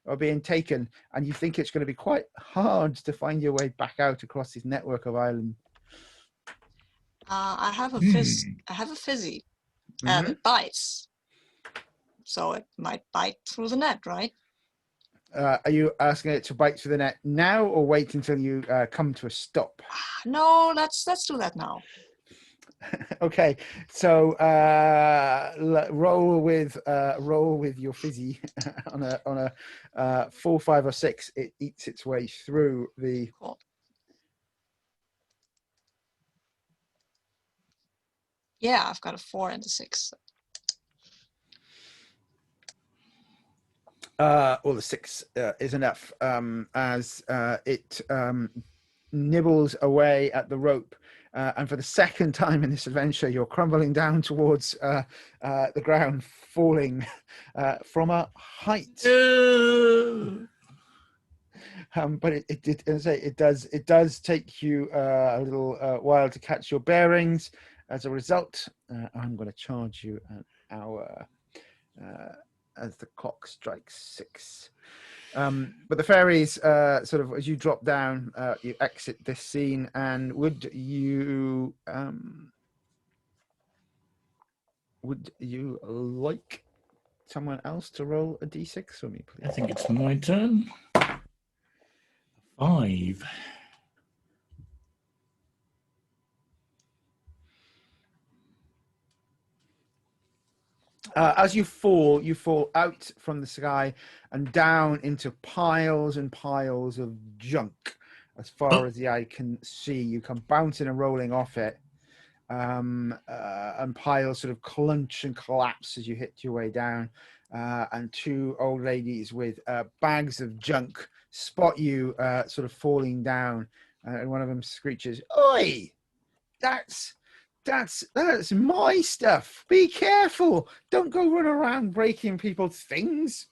are being taken, and you think it's going to be quite hard to find your way back out across this network of islands. I have a fizzy, and it bites. So it might bite through the net, right? Are you asking it to bite through the net now, or wait until you come to a stop? No, let's do that now. Okay, so roll with your fizzy on a 4, 5, or 6. It eats its way through the. Cool. Yeah, I've got a 4 and a 6. Well, the 6 is enough as it nibbles away at the rope. And for the second time in this adventure, you're crumbling down towards the ground, falling from a height. But it does take you a little while to catch your bearings. As a result, I'm going to charge you an hour as the clock strikes 6. But the fairies, sort of as you drop down, you exit this scene. And would you like someone else to roll a d6 for me, please? I think it's my turn. 5. As you fall out from the sky and down into piles and piles of junk. As far as the eye can see, you come bouncing and rolling off it, and piles sort of clunch and collapse as you hit your way down. And 2 old ladies with bags of junk spot you sort of falling down, and one of them screeches, "Oi! That's my stuff. Be careful. Don't go run around breaking people's things."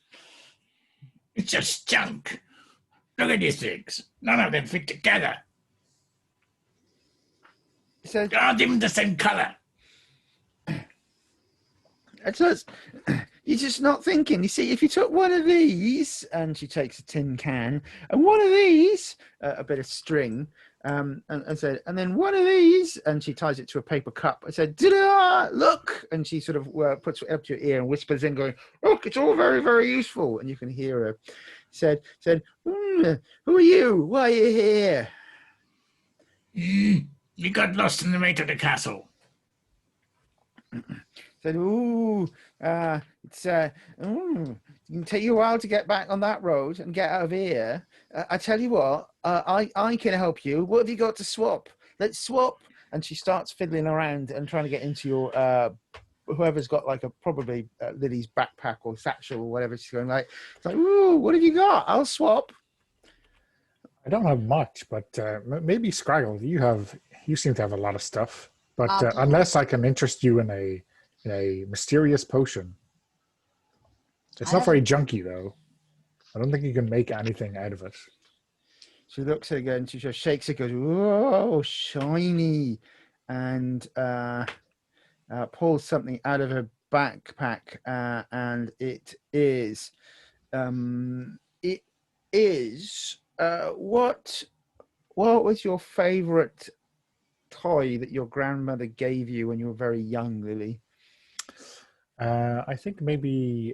It's just junk. Look at these things. None of them fit together. So They're not even the same color. you're just not thinking. You see, if you took one of these, and she takes a tin can, and one of these, a bit of string, and said, and then one of these, and she ties it to a paper cup. I said, "Da-da, look," and she sort of puts it up to your ear and whispers in, going, "Look, it's all very, very useful." And you can hear her. Said, "Who are you? Why are you here?" We got lost in the way to the castle. Said, it's it can take you a while to get back on that road and get out of here. I tell you what, I can help you. What have you got to swap? Let's swap. And she starts fiddling around and trying to get into your whoever's got like probably Lily's backpack or satchel or whatever. She's going like, it's like, "Ooh, what have you got? I'll swap." I don't have much, but maybe Scraggle, you seem to have a lot of stuff. But unless I can interest you in a mysterious potion. It's not very junky, though. I don't think you can make anything out of it. She looks at it again. She just shakes it, goes, "Whoa, shiny," and pulls something out of her backpack, and it is what was your favorite toy that your grandmother gave you when you were very young, Lily? I think maybe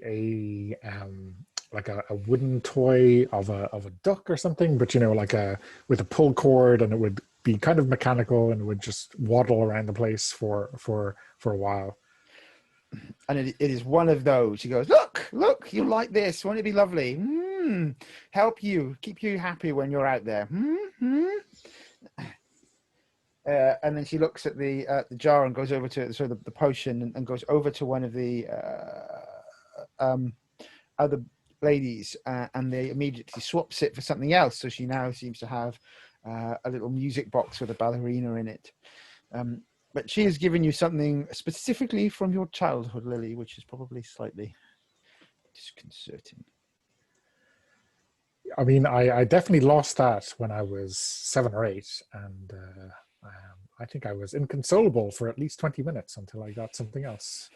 a wooden toy of a duck or something, but like with a pull cord, and it would be kind of mechanical, and it would just waddle around the place for a while. And it is one of those. She goes, look, you like this. Won't it be lovely? Help you, keep you happy when you're out there. And then she looks at the jar and goes over to the potion and goes over to one of the other ladies, and they immediately swaps it for something else. So she now seems to have a little music box with a ballerina in it. But she has given you something specifically from your childhood, Lily, which is probably slightly disconcerting. I mean, I definitely lost that when I was 7 or 8, and I think I was inconsolable for at least 20 minutes until I got something else.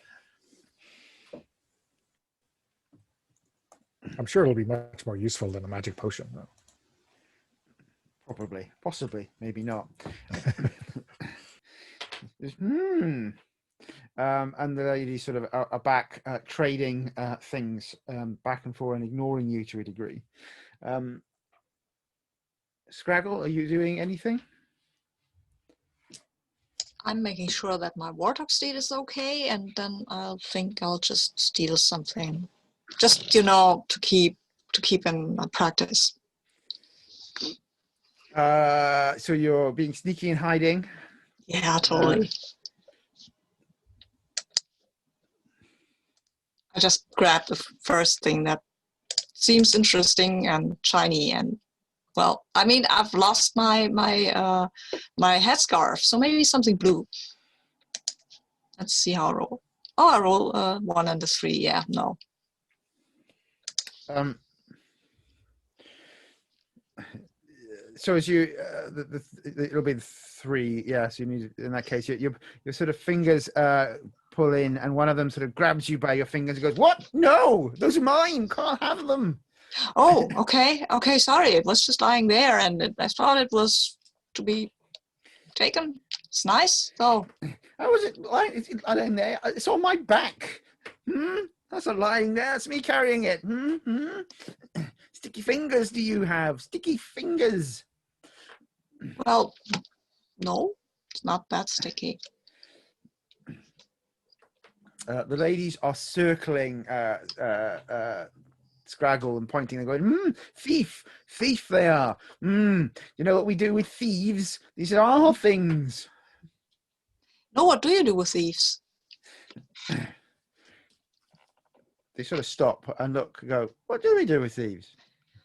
I'm sure it'll be much more useful than a magic potion, though. Probably, possibly, maybe not. And the ladies sort of are back trading things back and forth and ignoring you to a degree. Scraggle, are you doing anything? I'm making sure that my warthog state is okay, and then I'll just steal something, just to keep in practice. So you're being sneaky and hiding. Yeah, totally. I just grab the first thing that seems interesting and shiny, and well, I mean, I've lost my headscarf, so maybe something blue. Let's see how I roll. Oh, I roll 1 and a 3. Yeah, no. So as you, it'll be 3. Yeah. So you need, in that case, your sort of fingers pull in, and one of them sort of grabs you by your fingers and goes, "What? No, those are mine. Can't have them." Oh, okay. Sorry, it was just lying there, and I thought it was to be taken. It's nice, though. How was it lying? It's lying there. It's on my back. That's not lying there. It's me carrying it. Sticky fingers do you have? Sticky fingers. Well, no, it's not that sticky. The ladies are circling Scraggle and pointing and going, thief they are. You know what we do with thieves? These are our things. No, what do you do with thieves? They sort of stop and look and go, what do we do with thieves?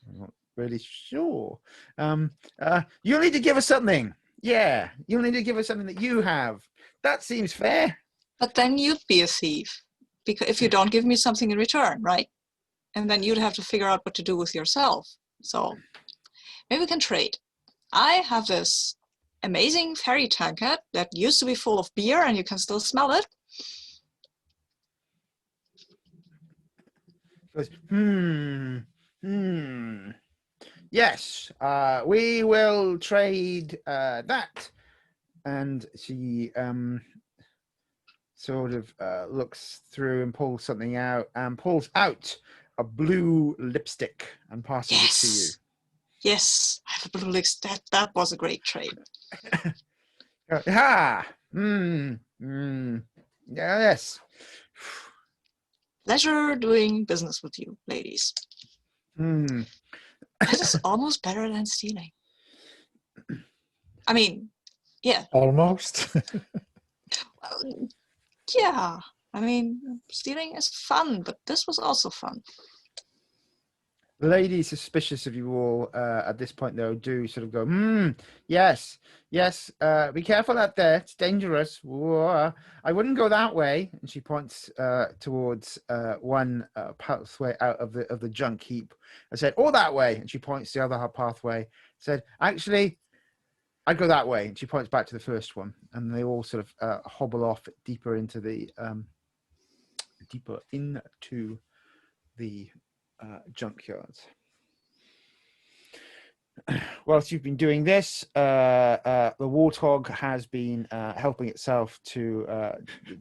I'm not really sure. You'll need to give us something. Yeah, you'll need to give us something that you have. That seems fair. But then you'd be a thief, because if you don't give me something in return, right? And then you'd have to figure out what to do with yourself. So maybe we can trade. I have this amazing fairy tankard that used to be full of beer, and you can still smell it. Goes, yes, we will trade that. And she sort of looks through and pulls something out, and pulls out a blue lipstick and passes it to you. Yes, I have a blue lipstick. That was a great trade. Yes. Pleasure doing business with you, ladies. This is almost better than stealing. I mean, yeah. Almost. Yeah. I mean, stealing is fun, but this was also fun. The lady, suspicious of you all at this point, though, do sort of go, yes, be careful out there. It's dangerous. Whoa. I wouldn't go that way. And she points towards one pathway out of the junk heap. I said, oh, that way. And she points the other pathway. Said, actually, I'd go that way. And she points back to the first one. And they all sort of hobble off deeper into the junkyards. Whilst you've been doing this, the warthog has been helping itself to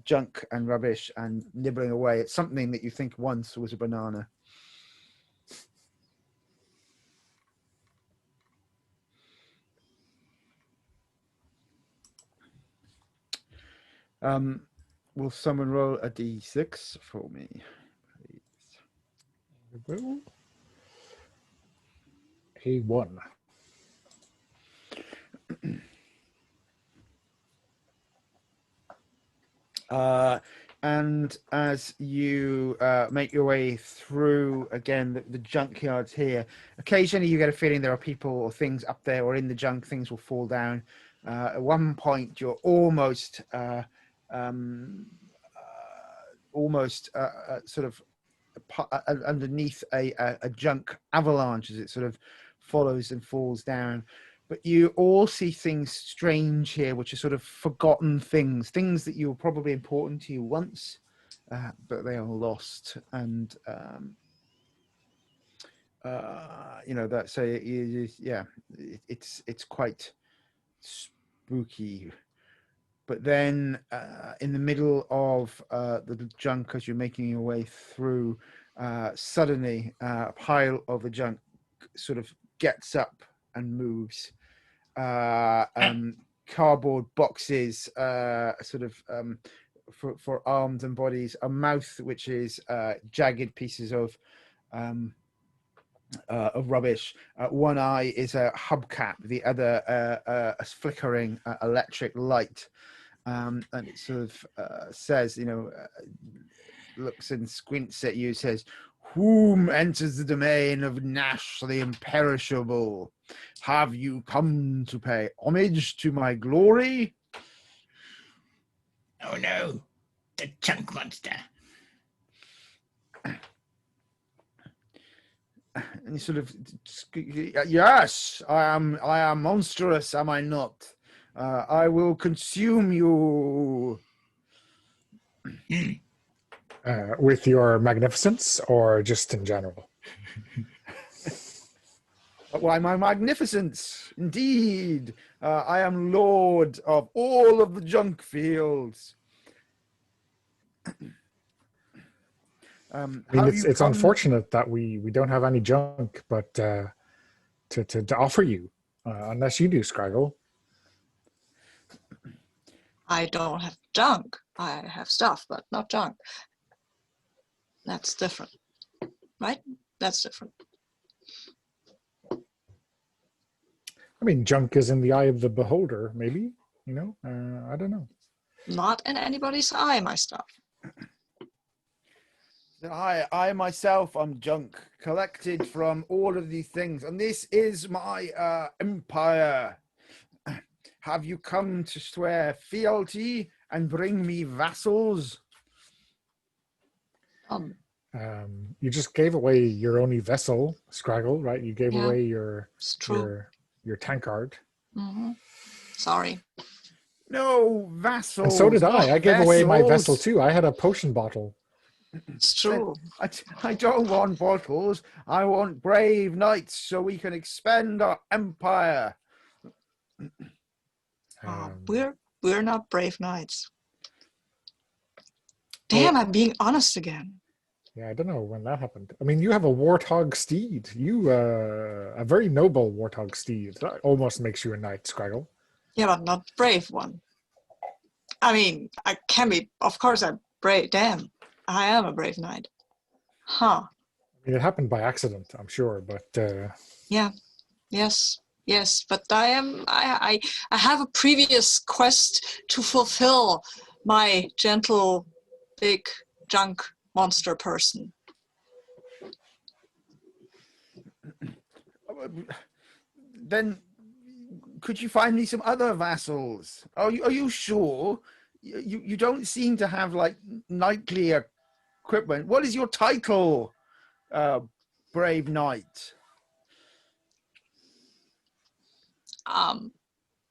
junk and rubbish and nibbling away at something that you think once was a banana. Will someone roll a d6 for me, please? A1. And as you make your way through again the junkyards here, occasionally you get a feeling there are people or things up there or in the junk. Things will fall down. At one point, you're almost sort of underneath a junk avalanche as it sort of follows and falls down. But you all see things strange here, which are sort of forgotten things that you were probably important to you once, but they are lost. And that. So it's quite spooky. But then in the middle of the junk, as you're making your way through, suddenly a pile of the junk sort of gets up and moves. Cardboard boxes, for arms and bodies, a mouth which is jagged pieces of rubbish. One eye is a hubcap, the other a flickering electric light. And it sort of says, looks and squints at you, says, "Whom enters the domain of Nash the Imperishable? Have you come to pay homage to my glory?" Oh no, the chunk monster. And he sort of, "Yes, I am monstrous, am I not? I will consume you." With your magnificence, or just in general? Why, my magnificence, indeed. I am lord of all of the junk fields. I mean, it's unfortunate that we don't have any junk, but to offer you, unless you do, Scraggle. I don't have junk. I have stuff, but not junk. That's different, right? That's different. I mean, junk is in the eye of the beholder, maybe. I don't know. Not in anybody's eye, my stuff. I myself am junk, collected from all of these things, and this is my empire. Have you come to swear fealty and bring me vassals? You just gave away your only vessel, Scraggle, right? You gave away your tankard. Mm-hmm. Sorry. No, vassals. And so did I. I gave away my vessel too. I had a potion bottle. It's true. I don't want bottles. I want brave knights so we can expand our empire. We're not brave knights. Damn, I'm being honest again. Yeah, I don't know when that happened. I mean, you have a warthog steed. You, a very noble warthog steed. That almost makes you a knight, Scraggle. Yeah, but not brave one. I mean, I can be. Of course, I'm brave. Damn, I am a brave knight. Huh. I mean, it happened by accident, I'm sure, but... Yeah. Yes. But I have a previous quest to fulfill, my gentle, big junk monster person. Then could you find me some other vassals? Are you sure? You don't seem to have like knightly equipment. What is your title, brave knight?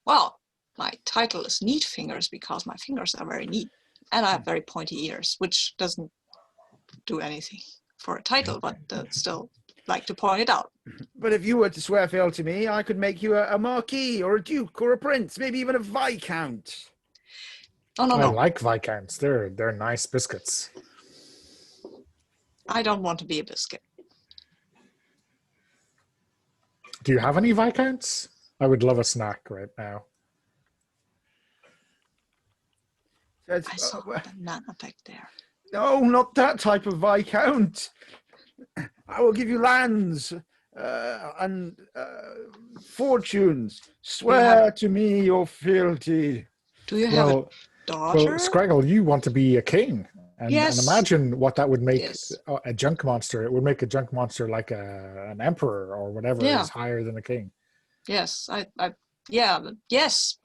Well, my title is Neat Fingers because my fingers are very neat, and I have very pointy ears, which doesn't do anything for a title, but still like to point it out. But if you were to swear fealty to me, I could make you a marquis or a duke or a prince, maybe even a viscount. Oh, no. I like viscounts. They're nice biscuits. I don't want to be a biscuit. Do you have any viscounts? I would love a snack right now. Says, I saw a banana back there. no, not that type of Viscount. I will give you lands and fortunes. Swear to me your fealty. Do you have a Well, daughter? Scraggle, you want to be a king. And Yes. imagine what that would make Yes. a junk monster. It would make a junk monster like an emperor or whatever is higher than a king. Yes, yes.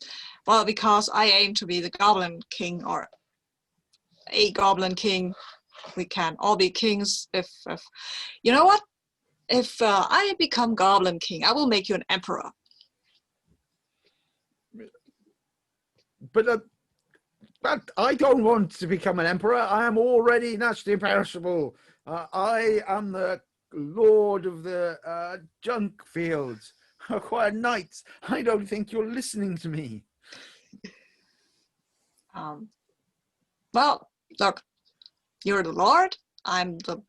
Well, because I aim to be the Goblin King or a Goblin King. We can all be kings if you know what? If I become Goblin King, I will make you an emperor. But I don't want to become an emperor. I am already naturally imperishable. I am the lord of the junk fields. Acquired knights. I don't think you're listening to me. Well, look, you're the lord. I'm the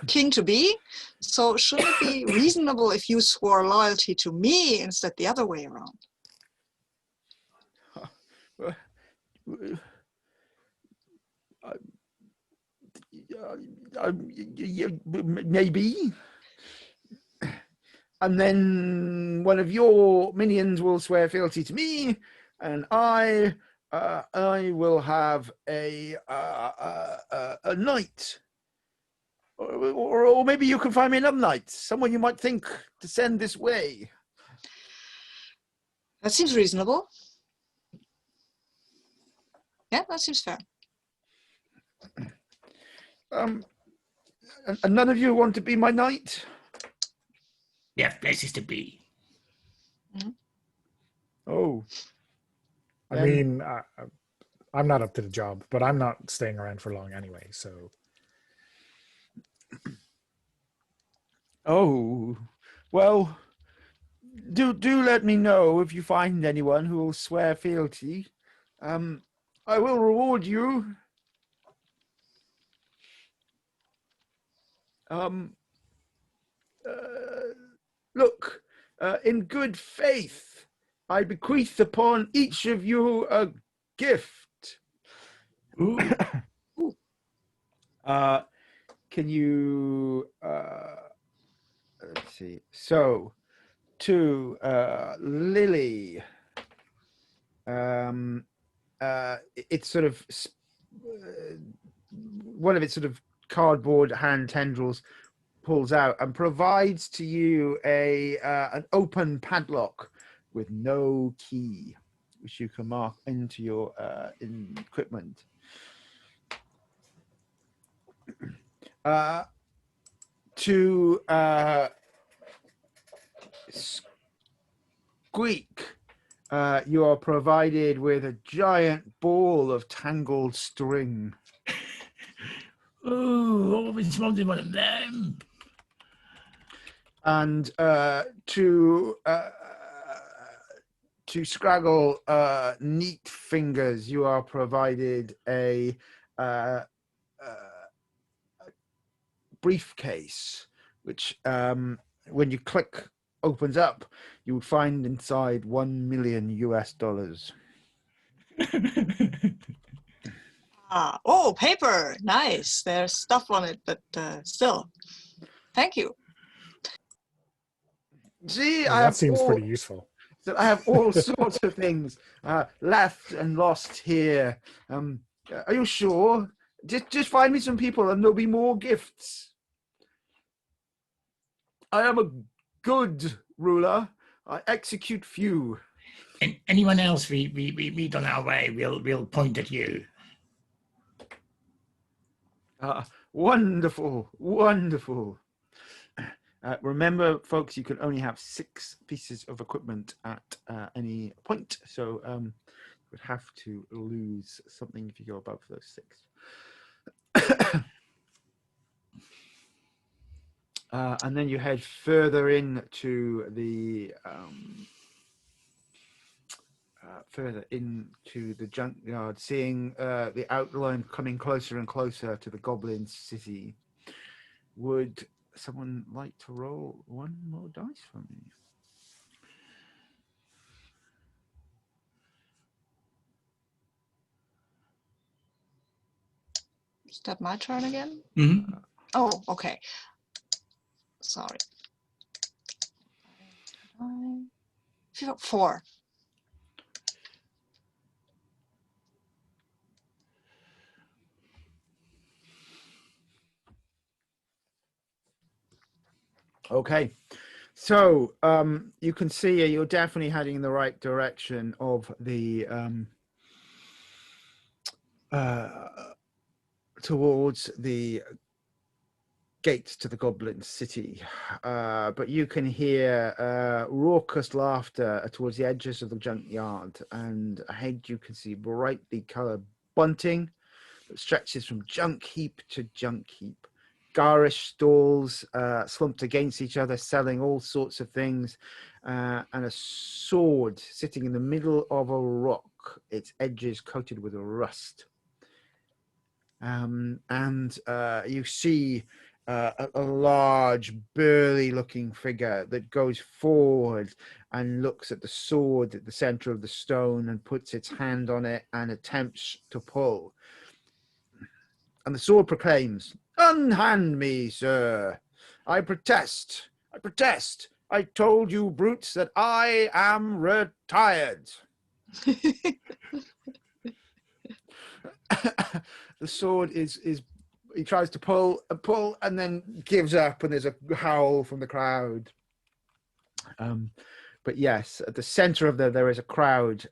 king to be. So shouldn't it be reasonable if you swore loyalty to me instead the other way around? Maybe. And then one of your minions will swear fealty to me, and I will have a knight, or maybe you can find me another knight, someone you might think to send this way. That seems reasonable. Yeah, that seems fair. And none of you want to be my knight? We have places to be. Mm-hmm. Oh. I mean, I'm not up to the job, but I'm not staying around for long anyway, so. Oh, well, do let me know if you find anyone who will swear fealty. I will reward you. Look, in good faith, I bequeath upon each of you a gift. Ooh. Can you, let's see. So, to Lily, it's sort of one of its sort of cardboard hand tendrils pulls out and provides to you an open padlock with no key, which you can mark into your equipment. To Squeak, you are provided with a giant ball of tangled string. Ooh, always wanted one of them. And to Scraggle, neat fingers, you are provided a briefcase, which when you click opens up, you would find inside $1 million US. Oh, paper. Nice. There's stuff on it, but still. Thank you. See, That seems pretty useful. So I have all sorts of things left and lost here. Are you sure? Just find me some people and there'll be more gifts. I am a good ruler. I execute few. And anyone else we meet on our way, we'll point at you. Wonderful, wonderful. Remember, folks, you can only have 6 pieces of equipment at any point. So you would have to lose something if you go above those 6. And then you head further into the junkyard, seeing the outline coming closer and closer to the Goblin City. Would someone like to roll one more dice for me? Is that my turn again? Mm-hmm. Oh, okay. Sorry. 4. Okay. So you can see you're definitely heading in the right direction of the towards the gates to the Goblin City, but you can hear raucous laughter towards the edges of the junkyard, and ahead you can see brightly coloured bunting that stretches from junk heap to junk heap. Garish stalls slumped against each other, selling all sorts of things, and a sword sitting in the middle of a rock, its edges coated with rust. And you see a large, burly-looking figure that goes forward and looks at the sword at the center of the stone and puts its hand on it and attempts to pull. And the sword proclaims, "Unhand me, sir. I protest. I protest. I told you, brutes, that I am retired." The sword is he tries to pull and then gives up, and there's a howl from the crowd. But yes, at the center of there is a crowd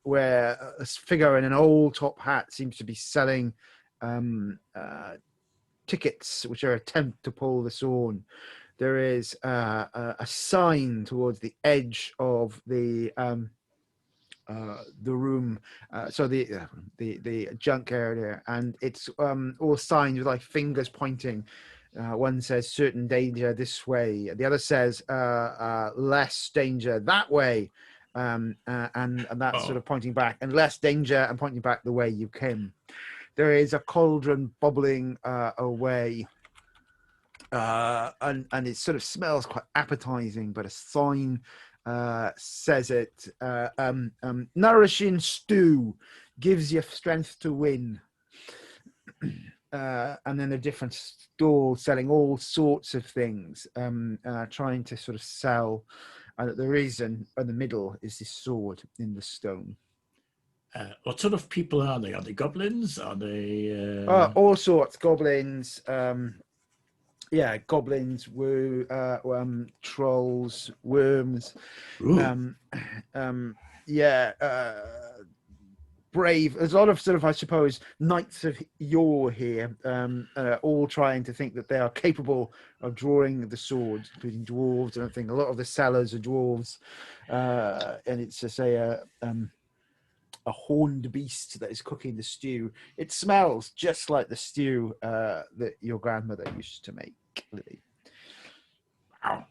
where a figure in an old top hat seems to be selling tickets, which are attempt to pull the sword. There is a sign towards the edge of the room, so the junk area, and it's all signs with like fingers pointing. One says certain danger this way, the other says less danger that way, and that's sort of pointing back, and less danger and pointing back the way you came. There is a cauldron bubbling away, and it sort of smells quite appetizing, but a sign says it, nourishing stew gives you strength to win. And then the different stalls selling all sorts of things, trying to sort of sell. And the reason in the middle is this sword in the stone. What sort of people are they? Are they goblins? Are they... All sorts. Goblins, goblins, trolls, worms, brave. There's a lot of sort of, I suppose, knights of Yore here, all trying to think that they are capable of drawing the sword, including dwarves. And I think a lot of the sellers are dwarves, and it's to say a horned beast that is cooking the stew. It smells just like the stew that your grandmother used to make, Lily. Wow.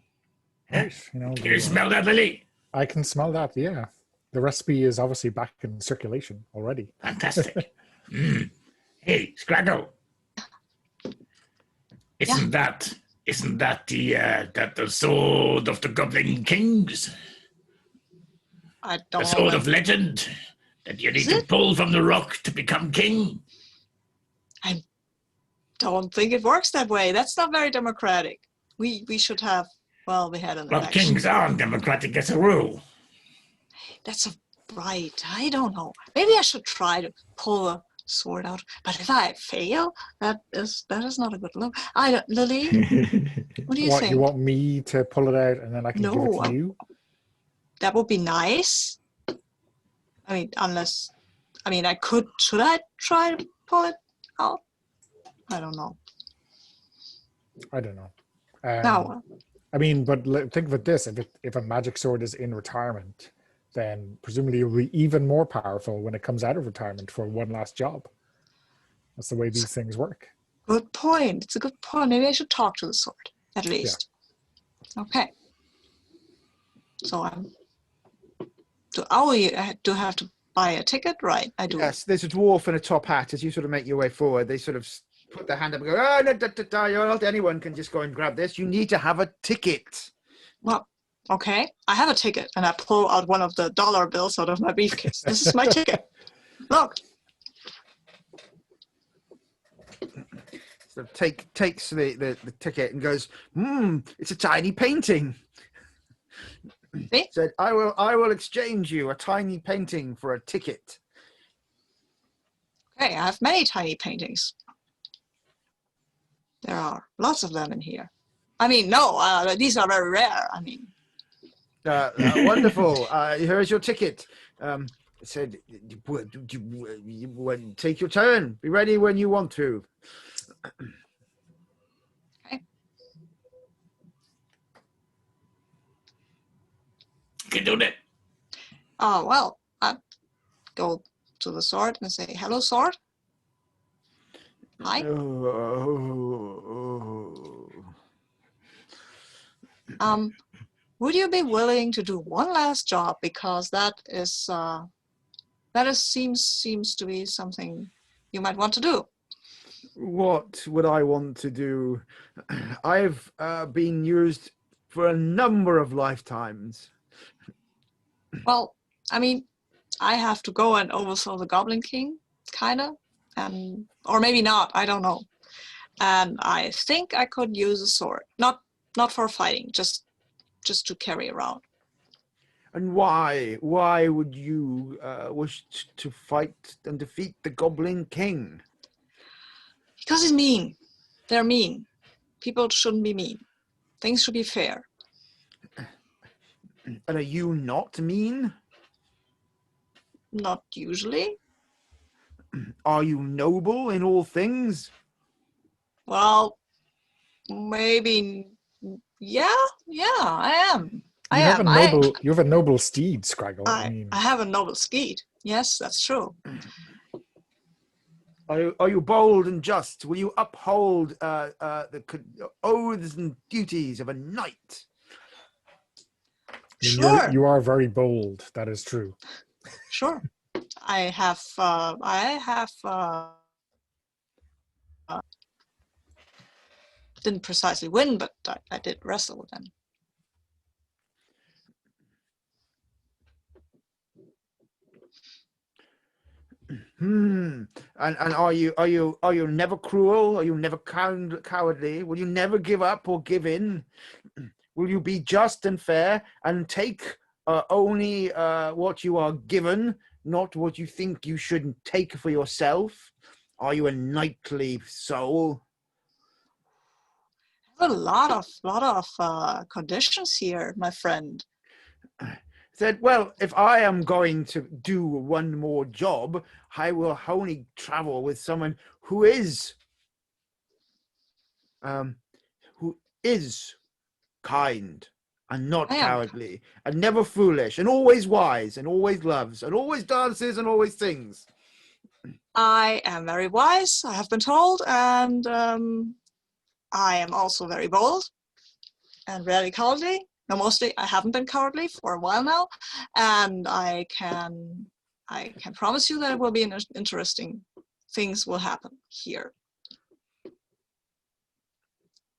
Right, you know, Can you smell that, Lily? I can smell that, yeah. The recipe is obviously back in circulation already. Fantastic. Hey, Scraggle. Isn't that the sword of the Goblin Kings? I don't The know. sword of legend that you need to pull from the rock to become king? I don't think it works that way. That's not very democratic. We should have, well, we had an Well, election. kings aren't democratic as a rule. That's right. I don't know. Maybe I should try to pull a sword out. But if I fail, that is not a good look. Lily, what do you think? You want me to pull it out and then I can give it to you? That would be nice. I mean, should I try to pull it out? I don't know. I don't know. No. I mean, but think of it this: if a magic sword is in retirement, then presumably it will be even more powerful when it comes out of retirement for one last job. That's the way these things work. Good point. It's a good point. Maybe I should talk to the sword, at least. Yeah. Okay. So do I have to buy a ticket? Right, I do. Yes, there's a dwarf in a top hat. As you sort of make your way forward, they sort of put their hand up and go, not anyone can just go and grab this. You need to have a ticket. Well, okay, I have a ticket, and I pull out one of the dollar bills out of my briefcase. This is my ticket. Look. So takes the ticket and goes, it's a tiny painting. See? Said, I will exchange you a tiny painting for a ticket. Okay, I have many tiny paintings. There are lots of them in here. I mean, no, these are very rare. I mean, Wonderful. Here's your ticket. Said, take your turn. Be ready when you want to. okay. You can do that. Oh, well, I go to the sword and say, hello, sword. Hi. Would you be willing to do one last job, because that seems to be something you might want to do? What would I want to do? I've been used for a number of lifetimes. Well, I mean, I have to go and overthrow the Goblin King, kinda, or maybe not. I don't know. And I think I could use a sword, not for fighting, just to carry around. And why? Why would you wish to fight and defeat the Goblin King? Because he's mean. They're mean. People shouldn't be mean. Things should be fair. And are you not mean? Not usually. Are you noble in all things? Well, maybe. Yeah, I am. You have a noble steed, Scraggle. I have a noble steed. Yes, that's true. Are you bold and just? Will you uphold the oaths and duties of a knight? Sure. You are very bold. That is true. Sure. I have didn't precisely win, but I did wrestle with them. And are you never cruel? Are you never cowardly? Will you never give up or give in? Will you be just and fair and take only what you are given, not what you think you should take for yourself? Are you a knightly soul? I have a lot of conditions here, my friend. Said, well, if I am going to do one more job, I will only travel with someone who is kind and not cowardly and never foolish and always wise and always loves and always dances and always sings. I am very wise, I have been told, and I am also very bold and rarely cowardly. No, mostly I haven't been cowardly for a while now, and I can promise you that it will be interesting things will happen here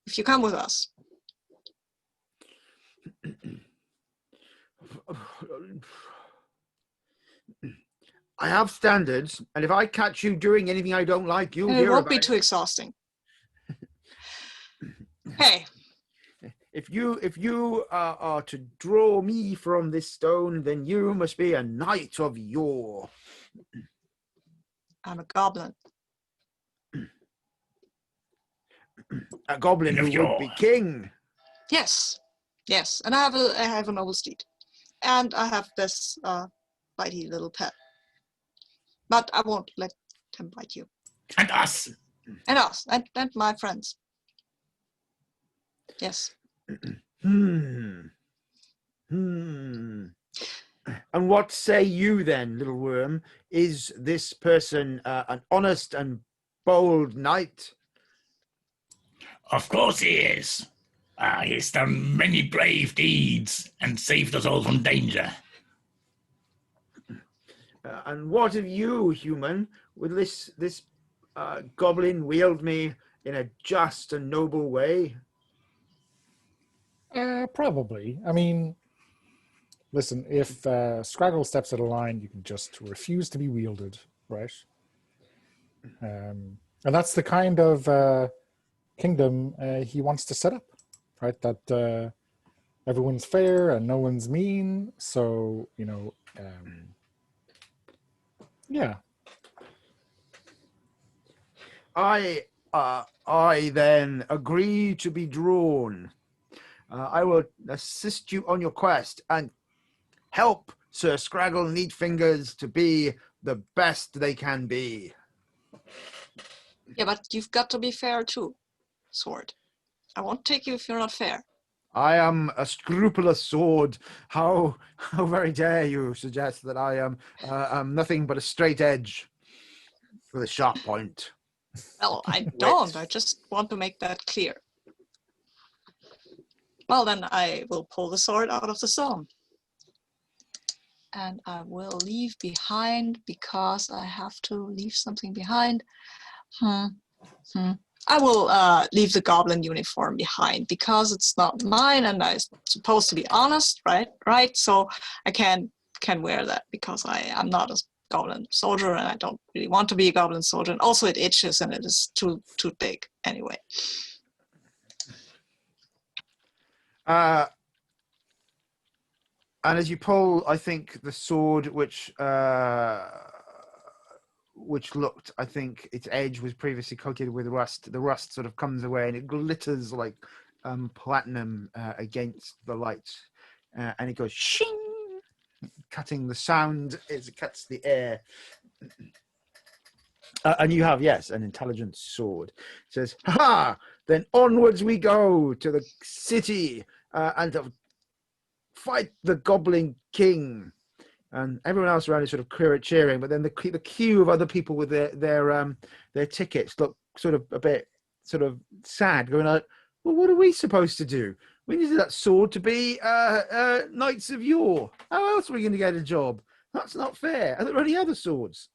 if you come with us. I have standards, and if I catch you doing anything I don't like, you'll hear about it. It won't be too exhausting. Hey. If you are to draw me from this stone, then you must be a knight of Yore. I'm a goblin. A goblin who would be king. Yes, and I have a noble steed, and I have this bitey little pet. But I won't let him bite you. And us. And us, and my friends. Yes. And what say you then, little worm? Is this person an honest and bold knight? Of course he is. He's done many brave deeds and saved us all from danger. And what of you, human? Will this goblin wield me in a just and noble way? Probably. I mean, listen, if Scraggle steps out of line, you can just refuse to be wielded, right? And that's the kind of kingdom he wants to set up, right? That everyone's fair and no one's mean. So, yeah. I then agree to be drawn. I will assist you on your quest and help Sir Scraggle Neatfingers to be the best they can be. Yeah, but you've got to be fair too, Sword. I won't take you if you're not fair. I am a scrupulous sword. How very dare you suggest that I am nothing but a straight edge with a sharp point. Well, I don't. I just want to make that clear. Well, then I will pull the sword out of the stone. And I will leave behind, because I have to leave something behind. I will leave the goblin uniform behind, because it's not mine and I'm supposed to be honest, right? So I can wear that, because I'm not a goblin soldier and I don't really want to be a goblin soldier. And also it itches and it is too big anyway. And as you pull, I think the sword, which looked, I think its edge was previously coated with rust. The rust sort of comes away and it glitters like platinum against the light, and it goes shing, cutting the sound as it cuts the air. And you have, yes, an intelligent sword. It says, "Ha! Then onwards we go to the city and to fight the Goblin King." And everyone else around is sort of cheering, but then the queue of other people with their tickets look sort of a bit sort of sad, going like, "Well, what are we supposed to do? We needed that sword to be Knights of Yore. How else are we going to get a job? That's not fair. Are there any other swords?"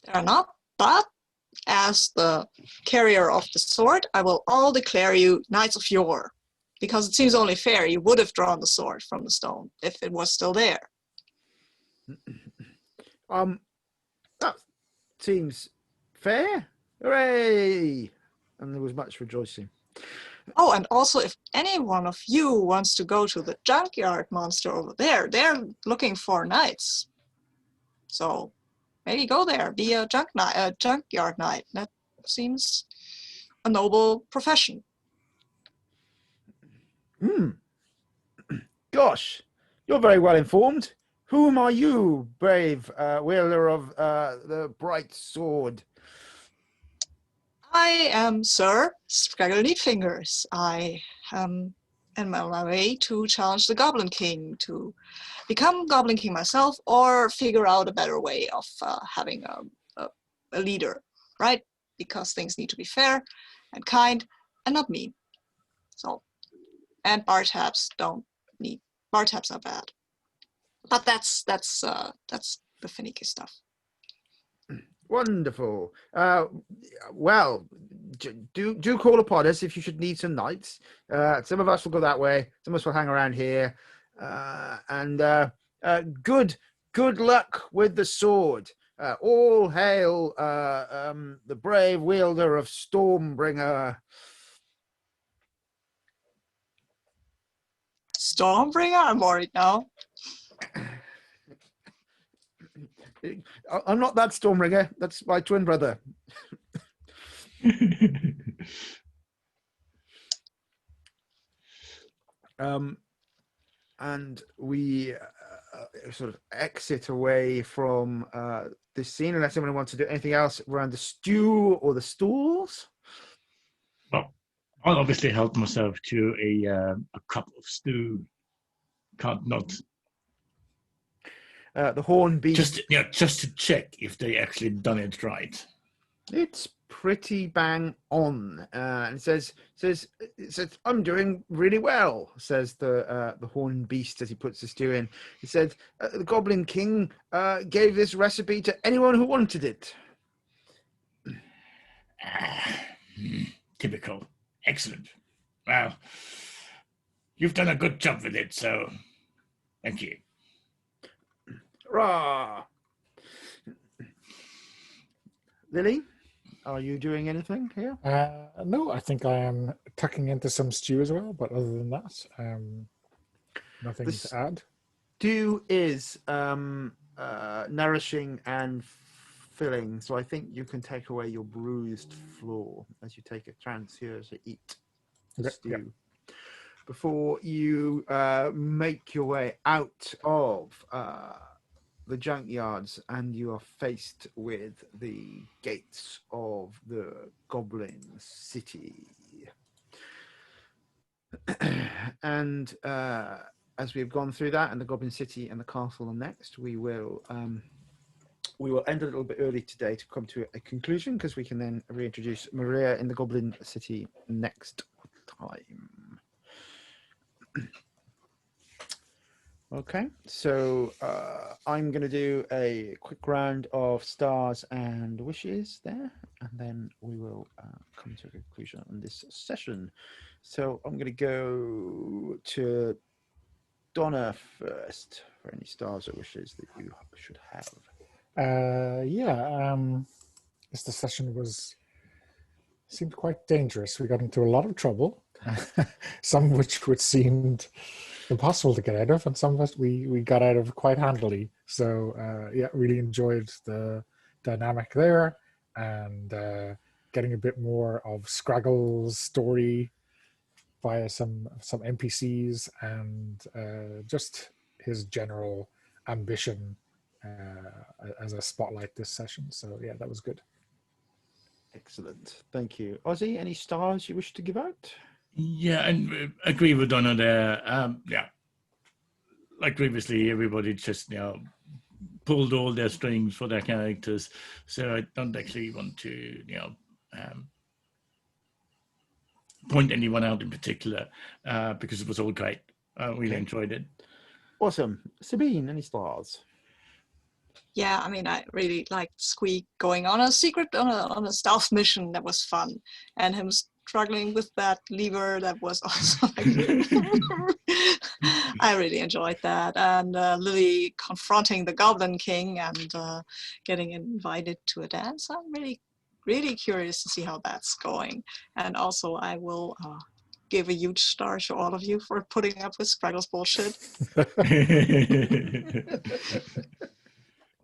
There are not, but as the carrier of the sword, I will all declare you Knights of Yore, because it seems only fair you would have drawn the sword from the stone if it was still there. That seems fair. Hooray! And there was much rejoicing. Oh, and also if any one of you wants to go to the junkyard monster over there, they're looking for knights. So maybe go there, be a junkyard knight. That seems a noble profession. Gosh, you're very well informed. Whom are you, brave wielder of the bright sword? I am Sir Scraggle Neatfingers. I am on my way to challenge the Goblin King, to become Goblin King myself, or figure out a better way of having a leader, right? Because things need to be fair and kind and not mean. So, and bar tabs bar tabs are bad. But that's the finicky stuff. Wonderful. Well, do call upon us if you should need some knights. Some of us will go that way. Some of us will hang around here. And good luck with the sword. All hail the brave wielder of Stormbringer. Stormbringer? I'm worried now. I'm not that Stormbringer. That's my twin brother. And we sort of exit away from this scene, unless anyone wants to do anything else around the stew or the stools. Well, I'll obviously help myself to a cup of stew. Can't not. The horn beast. Just to check if they actually done it right. It's pretty bang on, and it says, "I'm doing really well," says the horn beast as he puts the stew in. He said, "The Goblin King gave this recipe to anyone who wanted it." Typical. Excellent. Well, you've done a good job with it, so thank you. Rah! Lily? are you doing anything here? No, I think I am tucking into some stew as well, but other than that, nothing This- to add. Stew is nourishing and filling, so I think you can take away your bruised floor as you take a chance here to eat the Okay, yeah. stew. Before you make your way out of the junkyards and you are faced with the gates of the Goblin City. And as we've gone through that, and the Goblin City and the castle are next, we will end a little bit early today to come to a conclusion, because we can then reintroduce Maria in the Goblin City next time. Okay, so I'm going to do a quick round of stars and wishes there, and then we will come to a conclusion on this session. So I'm going to guess to Donna first for any stars or wishes that you should have. This session seemed quite dangerous. We got into a lot of trouble, some which seemed impossible to get out of, and some of us we got out of quite handily. So really enjoyed the dynamic there, and getting a bit more of Scraggle's story via some NPCs, and just his general ambition as a spotlight this session. So yeah, that was good. Excellent, thank you. Ozzy, any stars you wish to give out? Yeah, and agree with Donna there. Yeah, like previously, everybody just pulled all their strings for their characters. So I don't actually want to point anyone out in particular, because it was all great. I really enjoyed it. Awesome. Sabine, any stars? Yeah, I mean, I really liked Squeak going on a stealth mission. That was fun, and him struggling with that lever. That was also I really enjoyed that, and Lily confronting the Goblin King and getting invited to a dance. I'm really curious to see how that's going, and also I will give a huge star to all of you for putting up with Scraggle's bullshit.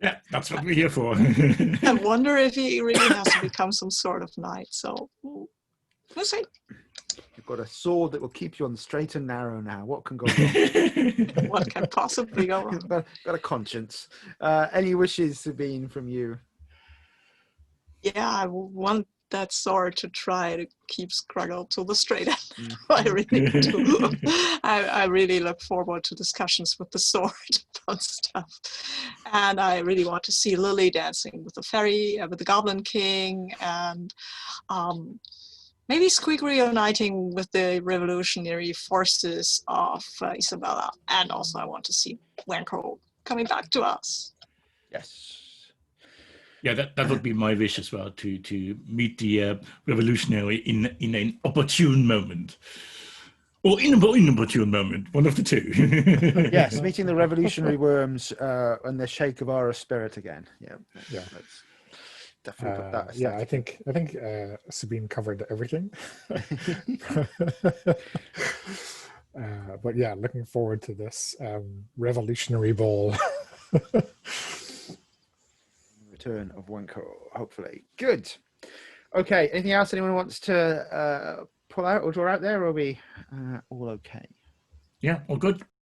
Yeah, that's what we're here for. I wonder if he really has to become some sort of knight. So we'll see. You've got a sword that will keep you on the straight and narrow now. What can go wrong? What can possibly go wrong? got a conscience. Any wishes, Sabine, from you? Yeah, I want that sword to try to keep Scraggle to the straight end. I really do. I really look forward to discussions with the sword about stuff. And I really want to see Lily dancing with the fairy, with the Goblin King, and maybe Squeak reuniting with the revolutionary forces of Isabella. And also I want to see Wanko coming back to us. Yes. Yeah, that would be my wish as well, to meet the revolutionary in an opportune moment. Or in an inopportune moment, one of the two. Yes, meeting the revolutionary worms and the shake of our spirit again. Yeah. Let's definitely put that. Yeah, I think Sabine covered everything. But yeah, looking forward to this revolutionary ball. Return of Wanko, hopefully. Good. Okay, anything else anyone wants to pull out or draw out there, or are we all okay? Yeah, all good.